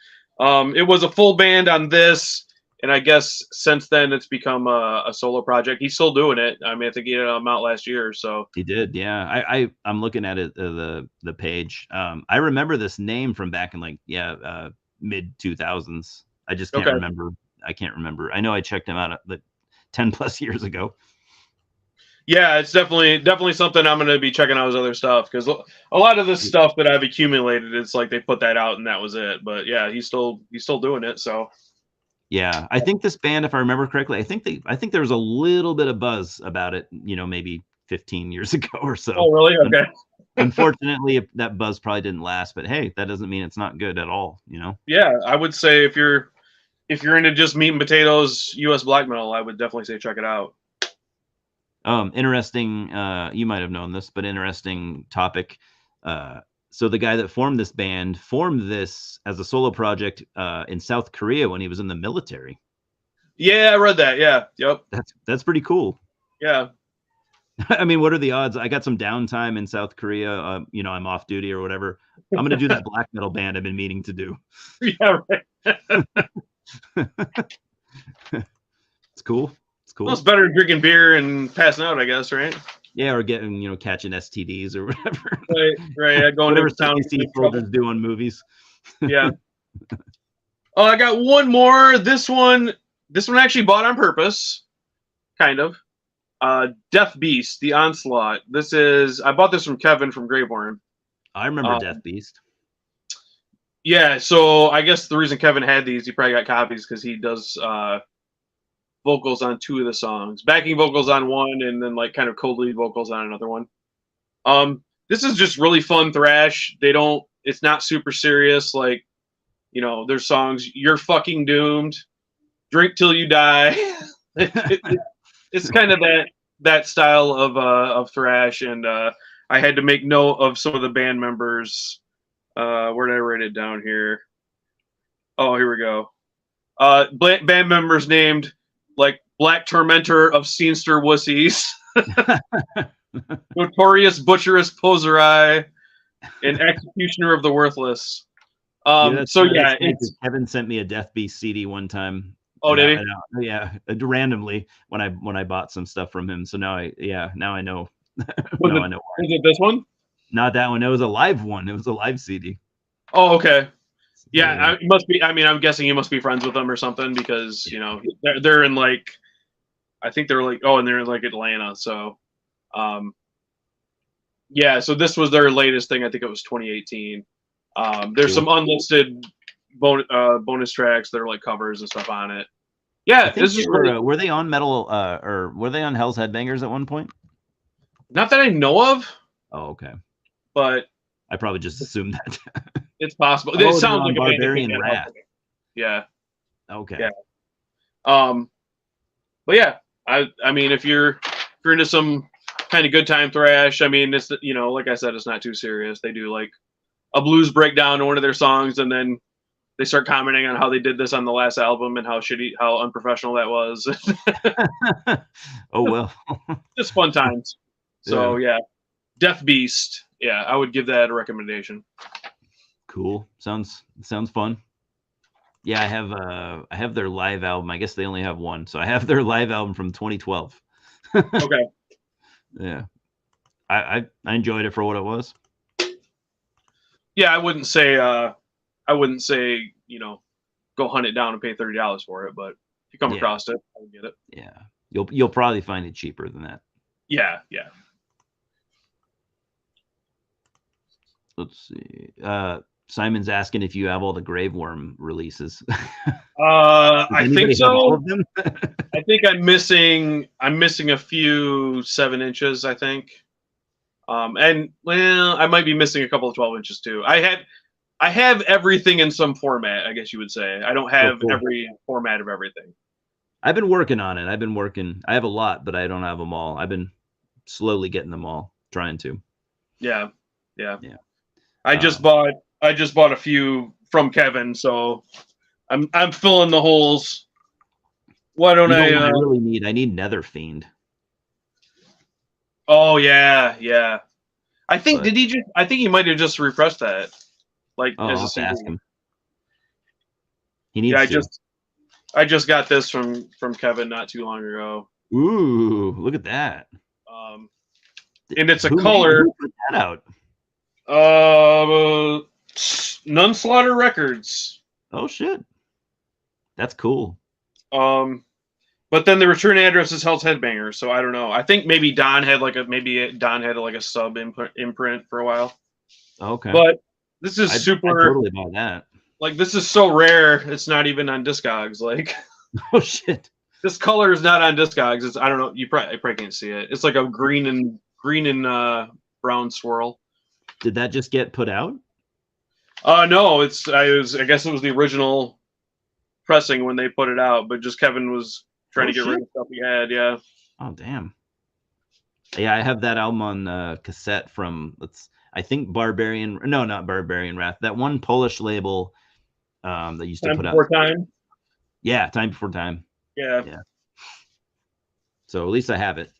It was a full band on this, and I guess since then it's become a solo project. He's still doing it. I mean, I think he had him out last year. So he did. Yeah, I'm looking at it, the page. I remember this name from back in mid 2000s. I just can't remember. I can't remember. I know I checked him out 10+ years ago. Yeah, it's definitely something I'm going to be checking out his other stuff, because a lot of this stuff that I've accumulated, it's like they put that out and that was it. But yeah, he's still doing it. So yeah, I think this band, if I remember correctly, I think there was a little bit of buzz about it, maybe 15 years ago or so. Oh, really? Okay. Unfortunately, that buzz probably didn't last, but hey, that doesn't mean it's not good at all, Yeah, I would say if you're into just meat and potatoes US black metal, I would definitely say check it out. Interesting, you might have known this, but interesting topic. So the guy that formed this band formed this as a solo project in South Korea when he was in the military. Yeah, I read that. Yeah. Yep. That's pretty cool. Yeah. I mean, what are the odds? I got some downtime in South Korea. I'm off duty or whatever. I'm going to do that black metal band I've been meaning to do. Yeah, right. It's cool. It's cool. Well, it's better than drinking beer and passing out, I guess, right? Yeah, or getting, catching STDs or whatever. Right. Yeah, going whatever to town. Soldiers do on movies. Yeah. Oh, I got one more. This one actually bought on purpose, kind of. Death Beast, The Onslaught. I bought this from Kevin from Greyborn. I remember Death Beast. Yeah, so I guess the reason Kevin had these, he probably got copies because he does vocals on 2 of the songs, backing vocals on one, and then like kind of co-lead vocals on another one. This is just really fun thrash. It's not super serious. Like, there's songs, You're Fucking Doomed, Drink Till You Die. It's kind of that style of thrash, and I had to make note of some of the band members. Where did I write it down here? Oh, here we go. Band members named like Black Tormentor of Scenester Wussies, Notorious Butcherous Poserai, and Executioner of the Worthless. Kevin sent me a Death Beast CD one time. Oh, did he? Yeah, randomly when I bought some stuff from him. So now I know. I know. Was it this one? Not that one. It was a live one. It was a live CD. Oh, okay. Yeah, it must be. I mean, I'm guessing you must be friends with them or something because they're in like, I think they're like, and they're in like Atlanta. So, yeah. So this was their latest thing. I think it was 2018. There's some unlisted bonus tracks that are like covers and stuff on it. Yeah, this is were they on Metal or were they on Hell's Headbangers at one point? Not that I know of. Oh, okay. But I probably just assumed that. It's possible. It sounds like a Barbarian Wrath. Yeah. Okay. Yeah. But yeah, I mean, if you're into some kind of good time thrash, I mean, it's like I said, it's not too serious. They do like a blues breakdown to one of their songs, and then they start commenting on how they did this on the last album and how unprofessional that was. Oh well. Just fun times. So yeah, Death Beast. Yeah, I would give that a recommendation. Cool. Sounds fun. Yeah, I have their live album. I guess they only have one, so I have their live album from 2012. Okay. Yeah, I enjoyed it for what it was. Yeah, I wouldn't say go hunt it down and pay $30 for it, but if you come across it, I would get it. Yeah, you'll probably find it cheaper than that. Yeah. Let's see. Simon's asking if you have all the Grave Worm releases. I think so. I think I'm missing a few 7 inches, I think. And I might be missing a couple of 12 inches too. I have everything in some format, I guess you would say. I don't have every format of everything. I've been working on it. I have a lot, but I don't have them all. I've been slowly getting them all, trying to. Yeah. I just bought a few from Kevin, so I'm filling the holes. Why don't I really need? I need Nether Fiend. Oh yeah. I think I think he might have just refreshed that. Like as a CD. Ask him. He needs to. I just got this from Kevin not too long ago. Ooh, look at that. And it's a color. Who put that out? Nunslaughter Records. Oh shit, that's cool. But then the return address is Hell's Headbangers, so I don't know. I think maybe Don had like a sub imprint for a while. Okay, but this is super. I'd totally buy that. Like this is so rare, it's not even on Discogs. Like, oh shit, this color is not on Discogs. It's I don't know. You probably can't see it. It's like a green and brown swirl. Did that just get put out? No, I guess it was the original pressing when they put it out, but just Kevin was trying to get rid of stuff he had. Yeah. Oh damn. Yeah, I have that album on cassette from I think Barbarian. No, not Barbarian Wrath. That one Polish label that used to put out. Time. Yeah, Time Before Time. Yeah. So at least I have it.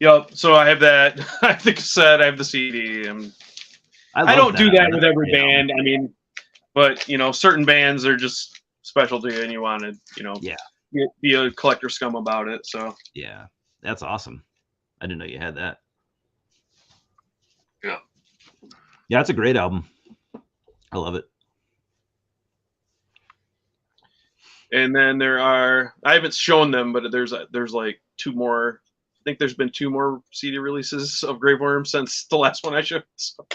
Yep. So I have that. I have the cassette. I have the CD. I don't do that with every band. I mean, but certain bands are just special to you, and you want to, be a collector scum about it. So yeah, that's awesome. I didn't know you had that. Yeah, it's a great album. I love it. And then I haven't shown them, but there's like 2 more. I think there's been 2 more CD releases of Grave Worm since the last one I showed. So.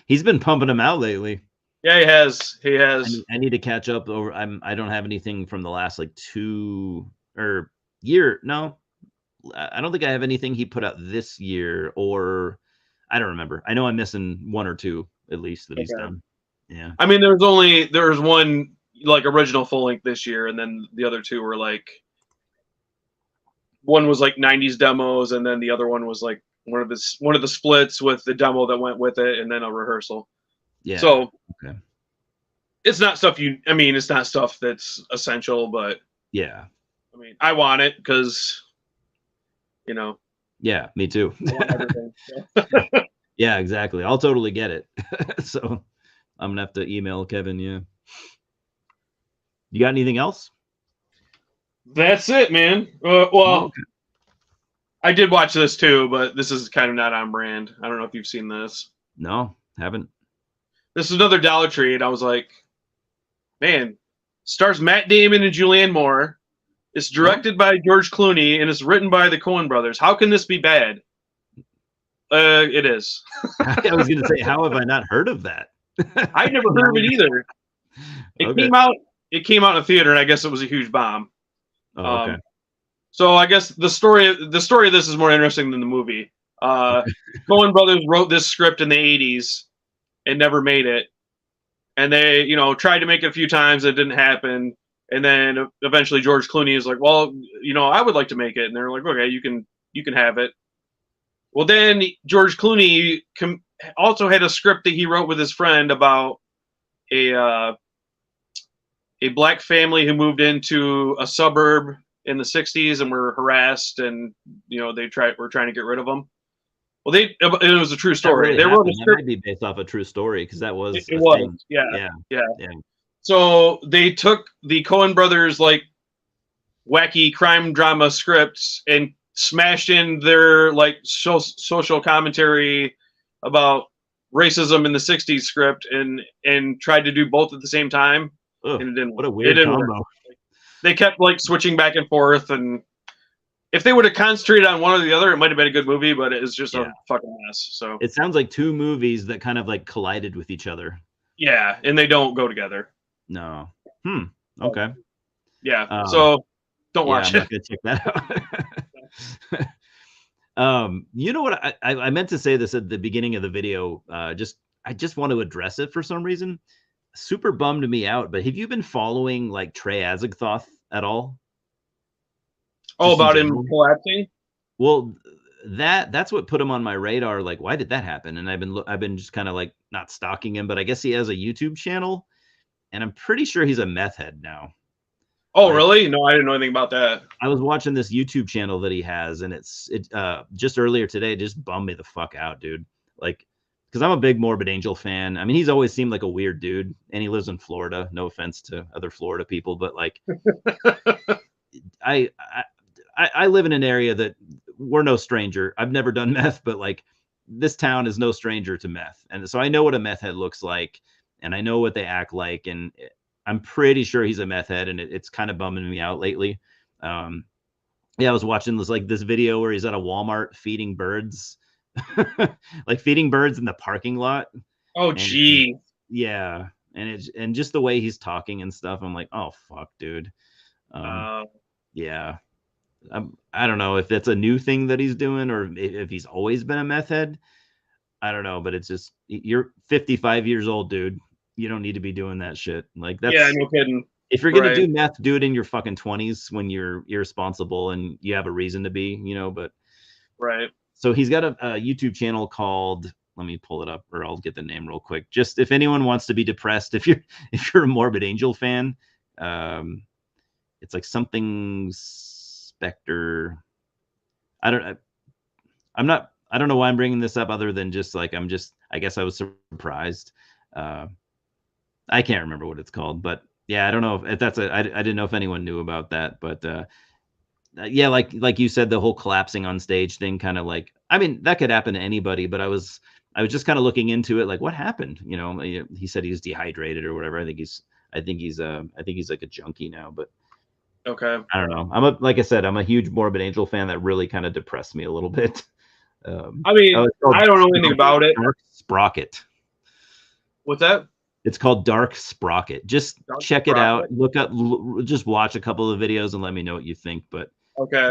He's been pumping them out lately. Yeah, he has. I need to catch up. I don't have anything from the last like 2 or year. No, I don't think I have anything he put out this year, or I don't remember. I know I'm missing 1 or 2 at least that he's done. Yeah. I mean, there was one like original full length this year, and then the other 2 were like, one was like 90s demos, and then the other one was like one of the splits with the demo that went with it, and then a rehearsal. Yeah. So it's not stuff it's not stuff that's essential, but yeah. I mean, I want it because, Yeah, me too. I want everything. Yeah, exactly. I'll totally get it. So I'm gonna have to email Kevin. Yeah. You got anything else? That's it, man. Well, okay. I did watch this too, but this is kind of not on brand. I don't know if you've seen this. No, haven't. this is another Dollar Tree, and I was like, man, stars Matt Damon and Julianne Moore. It's directed by George Clooney, and it's written by the Coen brothers. How can this be bad? It is. I was going to say, how have I not heard of that? I never heard of it either. It came out in the theater, and I guess it was a huge bomb. Oh, okay. So I guess the story of this is more interesting than the movie. Coen brothers wrote this script in the 80s and never made it. And they, tried to make it a few times. It didn't happen. And then eventually George Clooney is like, well, I would like to make it. And they're like, okay, you can have it. Well, then George Clooney also had a script that he wrote with his friend about a black family who moved into a suburb in the 60s and were harassed, and were trying to get rid of them. Well, it was a true story. They wrote a script. That might be based off a true story, because that was it was thing. Yeah. So they took the Coen brothers like wacky crime drama scripts and smashed in their like social commentary about racism in the 60s script and tried to do both at the same time. Ugh, and it didn't what a weird combo. Work. They kept like switching back and forth, and if they would have concentrated on one or the other, it might have been a good movie, but it was just a fucking mess. So it sounds like two movies that kind of like collided with each other. Yeah, and they don't go together. No. Okay. Yeah. So don't watch it. I'm not gonna check that out. You know what? I meant to say this at the beginning of the video. I just want to address it for some reason. Super bummed me out. But have you been following like Trey Azagthoth at all? Oh, about him collapsing? Well, that's what put him on my radar. Like, why did that happen? And I've been just kind of like not stalking him, but I guess he has a YouTube channel, and I'm pretty sure he's a meth head now. Oh, really? No, I didn't know anything about that. I was watching this YouTube channel that he has, and it just earlier today just bummed me the fuck out, dude. Like, because I'm a big Morbid Angel fan. I mean, he's always seemed like a weird dude, and he lives in Florida. No offense to other Florida people, but like, I live in an area that we're no stranger. I've never done meth, but like, this town is no stranger to meth, and so I know what a meth head looks like, and I know what they act like, and I'm pretty sure he's a meth head, and it's kind of bumming me out lately. I was watching this video where he's at a Walmart feeding birds, like feeding birds in the parking lot. Oh, gee. Yeah, and just the way he's talking and stuff, I'm like, oh fuck, dude. Yeah, I don't know if that's a new thing that he's doing or if he's always been a meth head. I don't know, but it's just, you're 55 years old, dude. You don't need to be doing that shit. Like, that's, yeah, no kidding. If you're gonna do meth, do it in your fucking 20s when you're irresponsible and you have a reason to be, but right. So he's got a YouTube channel called, let me pull it up, or I'll get the name real quick. Just if anyone wants to be depressed, if you're a Morbid Angel fan, it's like something Spectre. I don't know why I'm bringing this up other than just like, I guess I was surprised. I can't remember what it's called, but yeah, I don't know if that's I didn't know if anyone knew about that, but yeah, like you said, the whole collapsing on stage thing, kind of like, I mean, that could happen to anybody, but I was just kind of looking into it, like, what happened? He said he's dehydrated or whatever. I think he's like a junkie now, but okay, I don't know. Like I said, I'm a huge Morbid Angel fan. That really kind of depressed me a little bit. I mean, I don't know anything about it. Dark Sprocket. What's that? It's called Dark Sprocket. Just check it out. Just watch a couple of videos and let me know what you think. But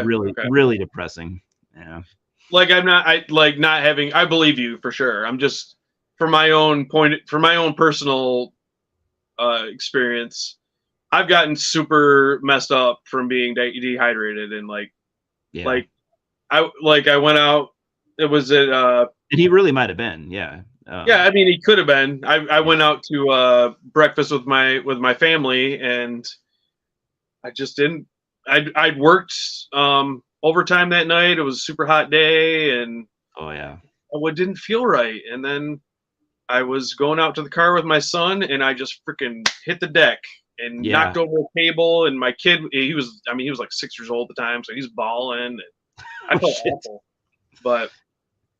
really depressing. Yeah. Like, I believe you for sure. I'm just, from my own personal experience, I've gotten super messed up from being dehydrated, and I went out. It was at and he really might have been, yeah. Yeah, I mean, he could have been. I went out to breakfast with my family, and I just didn't. I'd worked overtime that night. It was a super hot day, and I didn't feel right. And then I was going out to the car with my son, and I just freaking hit the deck and knocked over a table. And my kid, he was like 6 years old at the time, so he's bawling. And I felt awful, but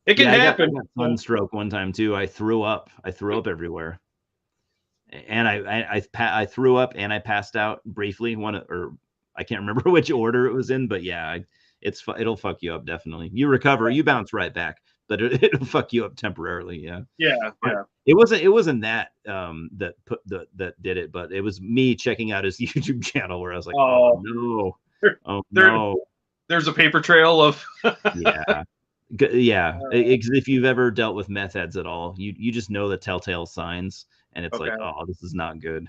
it can happen. I got sunstroke one time too. I threw up everywhere. and I threw up and I passed out briefly. Or I can't remember which order it was in, but yeah, it'll fuck you up definitely. You recover, you bounce right back, but it'll fuck you up temporarily. Yeah. Yeah. But Yeah. it wasn't that that did it, but it was me checking out his YouTube channel where I was like, oh no, oh no. There's a paper trail of Yeah. Yeah. If you've ever dealt with meth heads at all, you just know the telltale signs, and it's like, oh, this is not good.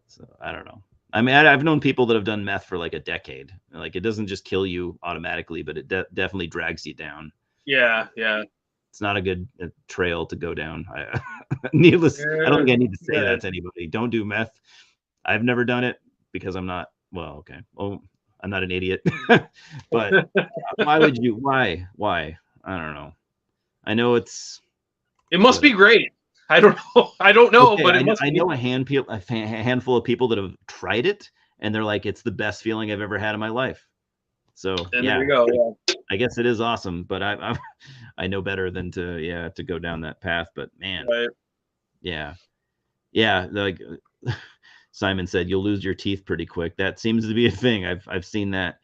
So I don't know. I mean, I've known people that have done meth for like a decade. Like, it doesn't just kill you automatically, but it definitely drags you down. Yeah, yeah. It's not a good trail to go down. I don't think I need to say that to anybody. Don't do meth. I've never done it because I'm not. Well, okay. Well, I'm not an idiot. But why would you? Why? I don't know. I know it must be great. I don't know. I don't know, okay, but I know a handful of people that have tried it, and they're like, it's the best feeling I've ever had in my life. So yeah, there you go. Yeah. I guess it is awesome, but I know better than to go down that path. But man, right. Yeah, like Simon said, you'll lose your teeth pretty quick. That seems to be a thing. I've seen that.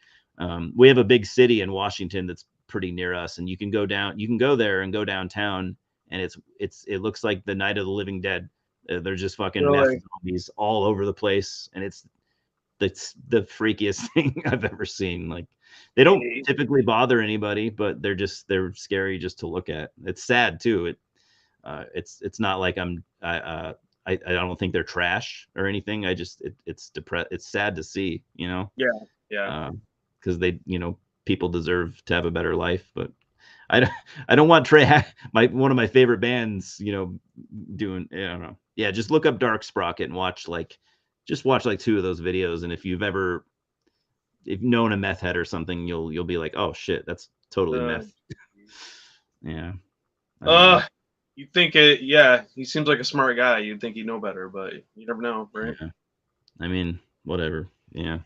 We have a big city in Washington that's pretty near us, and you can go there and go downtown, and it looks like the Night of the Living Dead. They're just fucking meth zombies all over the place, and it's the freakiest thing I've ever seen. Like, they don't typically bother anybody, but they're scary just to look at. It's sad too. It's not like I don't think they're trash or anything. It's sad to see, you know? Yeah. Because people deserve to have a better life, but I don't want Trey, one of my favorite bands, doing, I don't know. Yeah, just look up Dark Sprocket and watch like 2 of those videos. And if you've known a meth head or something, you'll be like, oh shit, that's totally meth. Yeah. You think it? Yeah, he seems like a smart guy. You'd think he'd know better, but you never know, right? Yeah. I mean, whatever. Yeah,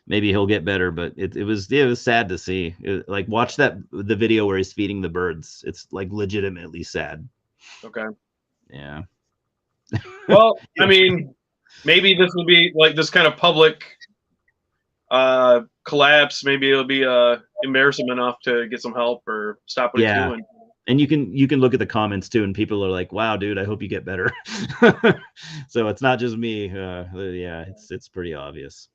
maybe he'll get better, but it was sad to see. Like, watch the video where he's feeding the birds. It's like legitimately sad. Okay. Yeah. Well, I mean, maybe this will be like this kind of public collapse. Maybe it'll be embarrass him enough to get some help or stop what he's doing. And you can look at the comments too, and people are like, "Wow, dude, I hope you get better." So it's not just me. Yeah, it's pretty obvious.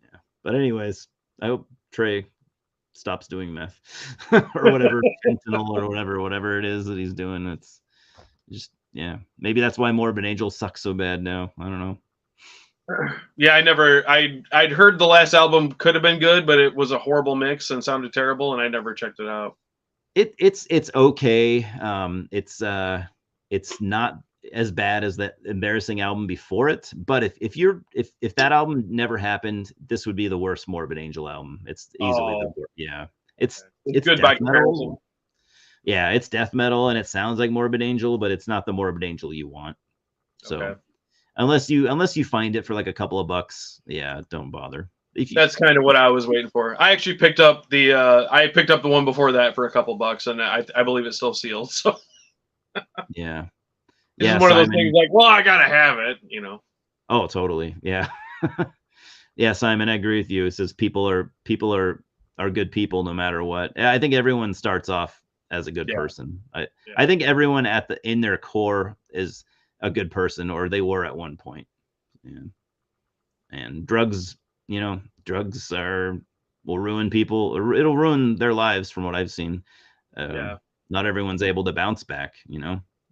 Yeah, but anyways, I hope Trey stops doing meth or whatever, fentanyl or whatever it is that he's doing. It's just, yeah, maybe that's why Morbid Angel sucks so bad now. I don't know. Yeah, I'd heard the last album could have been good, but it was a horrible mix and sounded terrible, and I never checked it out. It's okay. It's not as bad as that embarrassing album before it, but if that album never happened, this would be the worst Morbid Angel album. It's easily the worst. Yeah, it's good by comparison. Yeah, it's death metal and it sounds like Morbid Angel, but it's not the Morbid Angel you want. So unless you find it for like a couple of bucks, yeah, don't bother. That's kind of what I was waiting for. I actually picked up the one before that for a couple bucks, and I believe it's still sealed. So yeah, it's one of those things like, well, I gotta have it, you know. Oh, totally. Yeah. Yeah, Simon, I agree with you. It says people are good people no matter what. I think everyone starts off as a good person. I think everyone in their core is a good person, or they were at one point. Yeah. And drugs will ruin people, or it'll ruin their lives from what I've seen. Not everyone's able to bounce back,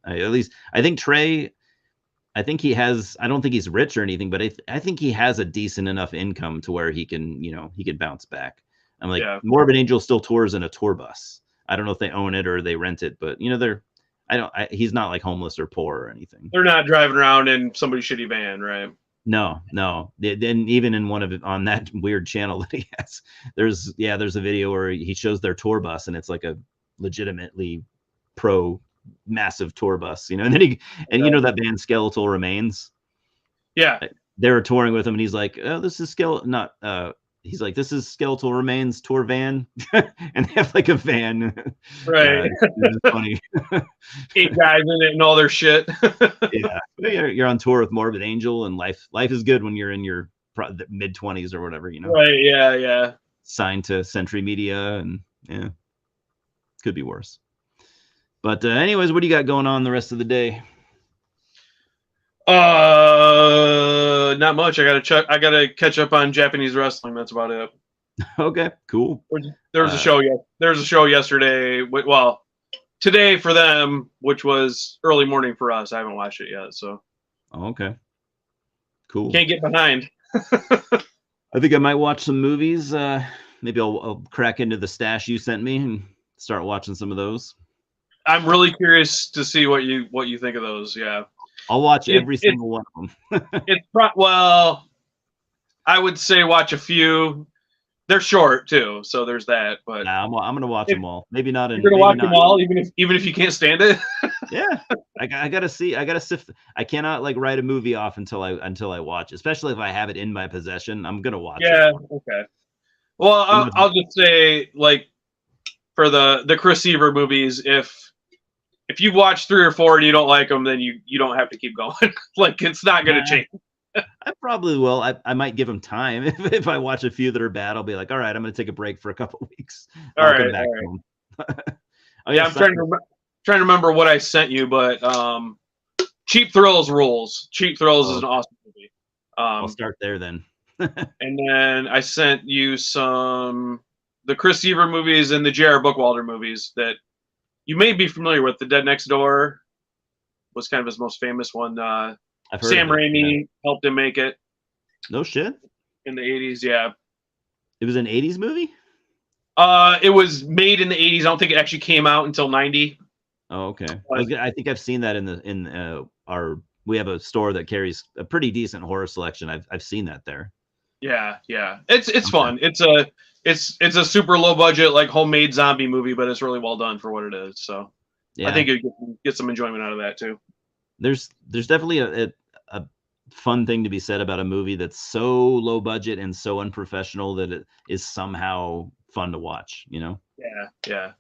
at least I think Trey, I don't think he's rich or anything, but I think he has a decent enough income to where he can bounce back. I'm like, Morbid Angel still tours in a tour bus. I don't know if they own it or they rent it, but he's not like homeless or poor or anything. They're not driving around in somebody's shitty van, right? No. Then even on that weird channel that he has, there's a video where he shows their tour bus, and it's like a legitimately massive tour bus, and then that band Skeletal Remains. Yeah. They were touring with him, and he's like, "Oh, this is he's like, this is Skeletal Remains tour van, and they have like a van. Right. It's funny. 8 guys in it and all their shit. Yeah, you're on tour with Morbid Angel, and life is good when you're in your mid-20s or whatever, you know. Right. Yeah. Signed to Century Media, and yeah, could be worse. But anyways, what do you got going on the rest of the day? Not much. I gotta catch up on Japanese wrestling. That's about it. Okay, cool. There was a show. There was a show yesterday. Well, today for them, which was early morning for us. I haven't watched it yet, so. Okay. Cool. Can't get behind. I think I might watch some movies. Maybe I'll crack into the stash you sent me and start watching some of those. I'm really curious to see what you think of those. Yeah. I'll watch every single one of them. Well, I would say watch a few. They're short too, so there's that. But nah, I'm gonna watch them all. Maybe not. You're gonna watch them all, even if you can't stand it. Yeah, I gotta see. I gotta sift. I cannot like write a movie off until I watch, especially if I have it in my possession. I'm gonna watch it. Yeah. Okay. Well, I'll just say, like, for the Chris Seaver movies, if you've watched 3 or 4 and you don't like them, then you don't have to keep going. Like, it's not going to change. I probably will. I might give them time. If I watch a few that are bad, I'll be like, all right, I'm going to take a break for a couple of weeks. All right. Oh, yeah, I'm trying to remember what I sent you, but Cheap Thrills rules. Cheap Thrills is an awesome movie. I'll start there then. And then I sent you the Chris Seaver movies and the J.R. Bookwalter movies that you may be familiar with. The Dead Next Door was kind of his most famous one. Sam Raimi helped him make it. No shit. In the 80s, yeah. It was an 80s movie? It was made in the 80s. I don't think it actually came out until 90. Oh, okay. I think I've seen that we have a store that carries a pretty decent horror selection. I've seen that there. Yeah. It's fun. It's a super low budget, like, homemade zombie movie, but it's really well done for what it is. So yeah. I think you get some enjoyment out of that too. There's definitely a fun thing to be said about a movie that's so low budget and so unprofessional that it is somehow fun to watch, you know? Yeah.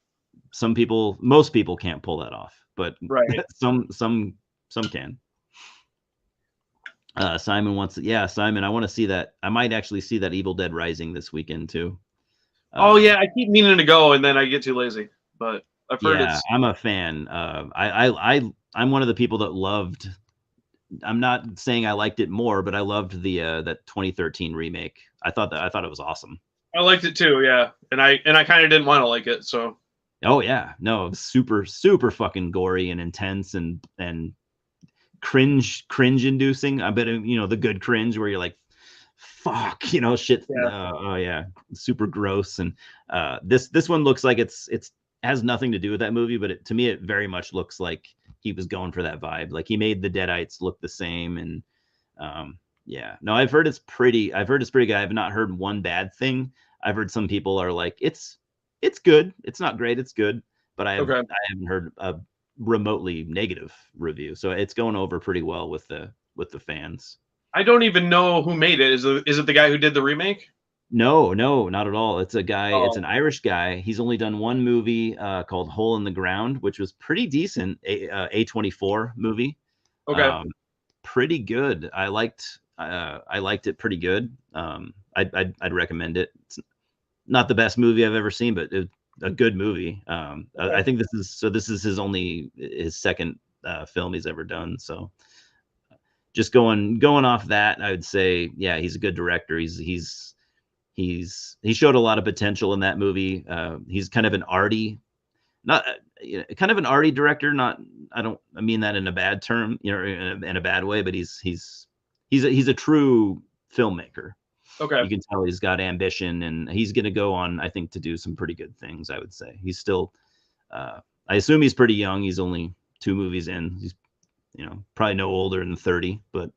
Most people can't pull that off, but right. some can. Simon Simon, I want to see that. I might actually see that Evil Dead Rising this weekend too. Oh yeah, I keep meaning to go and then I get too lazy, but I've heard I'm a fan. I'm one of the people that loved. I'm not saying I liked it more, but I loved that 2013 remake. I thought it was awesome. I liked it too, yeah, and I kind of didn't want to like it, so. Oh yeah, no, it was super fucking gory and intense and cringe inducing. I bet the good cringe where you're like, fuck, shit. Yeah. Oh yeah, super gross. And this one looks like it's has nothing to do with that movie, but to me it very much looks like he was going for that vibe. Like he made the Deadites look the same. And no, I've heard it's pretty good. I've not heard one bad thing. I've heard some people are like, it's good. It's not great. It's good. But I haven't heard a remotely negative review. So it's going over pretty well with the fans. I don't even know who made it. Is it the guy who did the remake? No, not at all. It's a guy. Oh. It's an Irish guy. He's only done one movie called Hole in the Ground, which was pretty decent. A24 movie. Okay. Pretty good. I liked it pretty good. I'd recommend it. It's not the best movie I've ever seen, but it's a good movie. I think this is his second film he's ever done. So just going off that, I would say, yeah, he's a good director. He showed a lot of potential in that movie. He's kind of an arty, director. I don't mean that in a bad term, in a bad way, but he's a true filmmaker. Okay. You can tell he's got ambition, and he's going to go on, I think, to do some pretty good things. I would say he's still, I assume he's pretty young. He's only 2 movies in. He's, probably no older than 30, but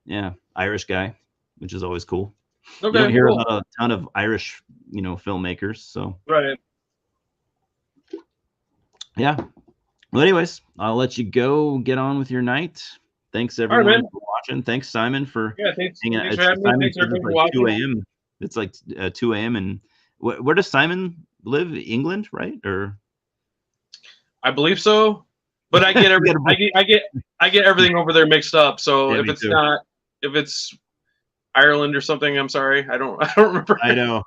yeah, Irish guy, which is always cool. Okay, you don't hear about a ton of Irish, filmmakers. So right. Yeah. Well, anyways, I'll let you go get on with your night. Thanks everyone for watching. Thanks Simon for hanging out. Thanks everyone for watching. 2 a.m. It's like 2 a.m. And where does Simon live? England, right? Or I believe so. But I get I get everything over there mixed up. So yeah, if it's Ireland or something, I'm sorry. I don't remember. I know.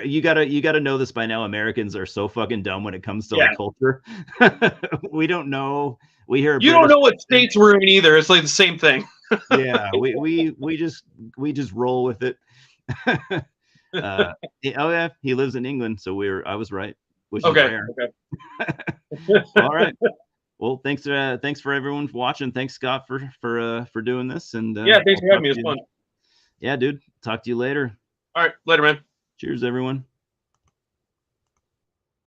You gotta know this by now. Americans are so fucking dumb when it comes to like culture. We don't know. We hear you don't know what states we're in either. It's like the same thing. Yeah, we just roll with it. Oh yeah, he lives in England, so I was right, which is rare. Okay. All right. Well, thanks for everyone for watching. Thanks, Scott, for doing this. And yeah, thanks for having me. It's fun. Yeah, dude. Talk to you later. All right, later, man. Cheers, everyone.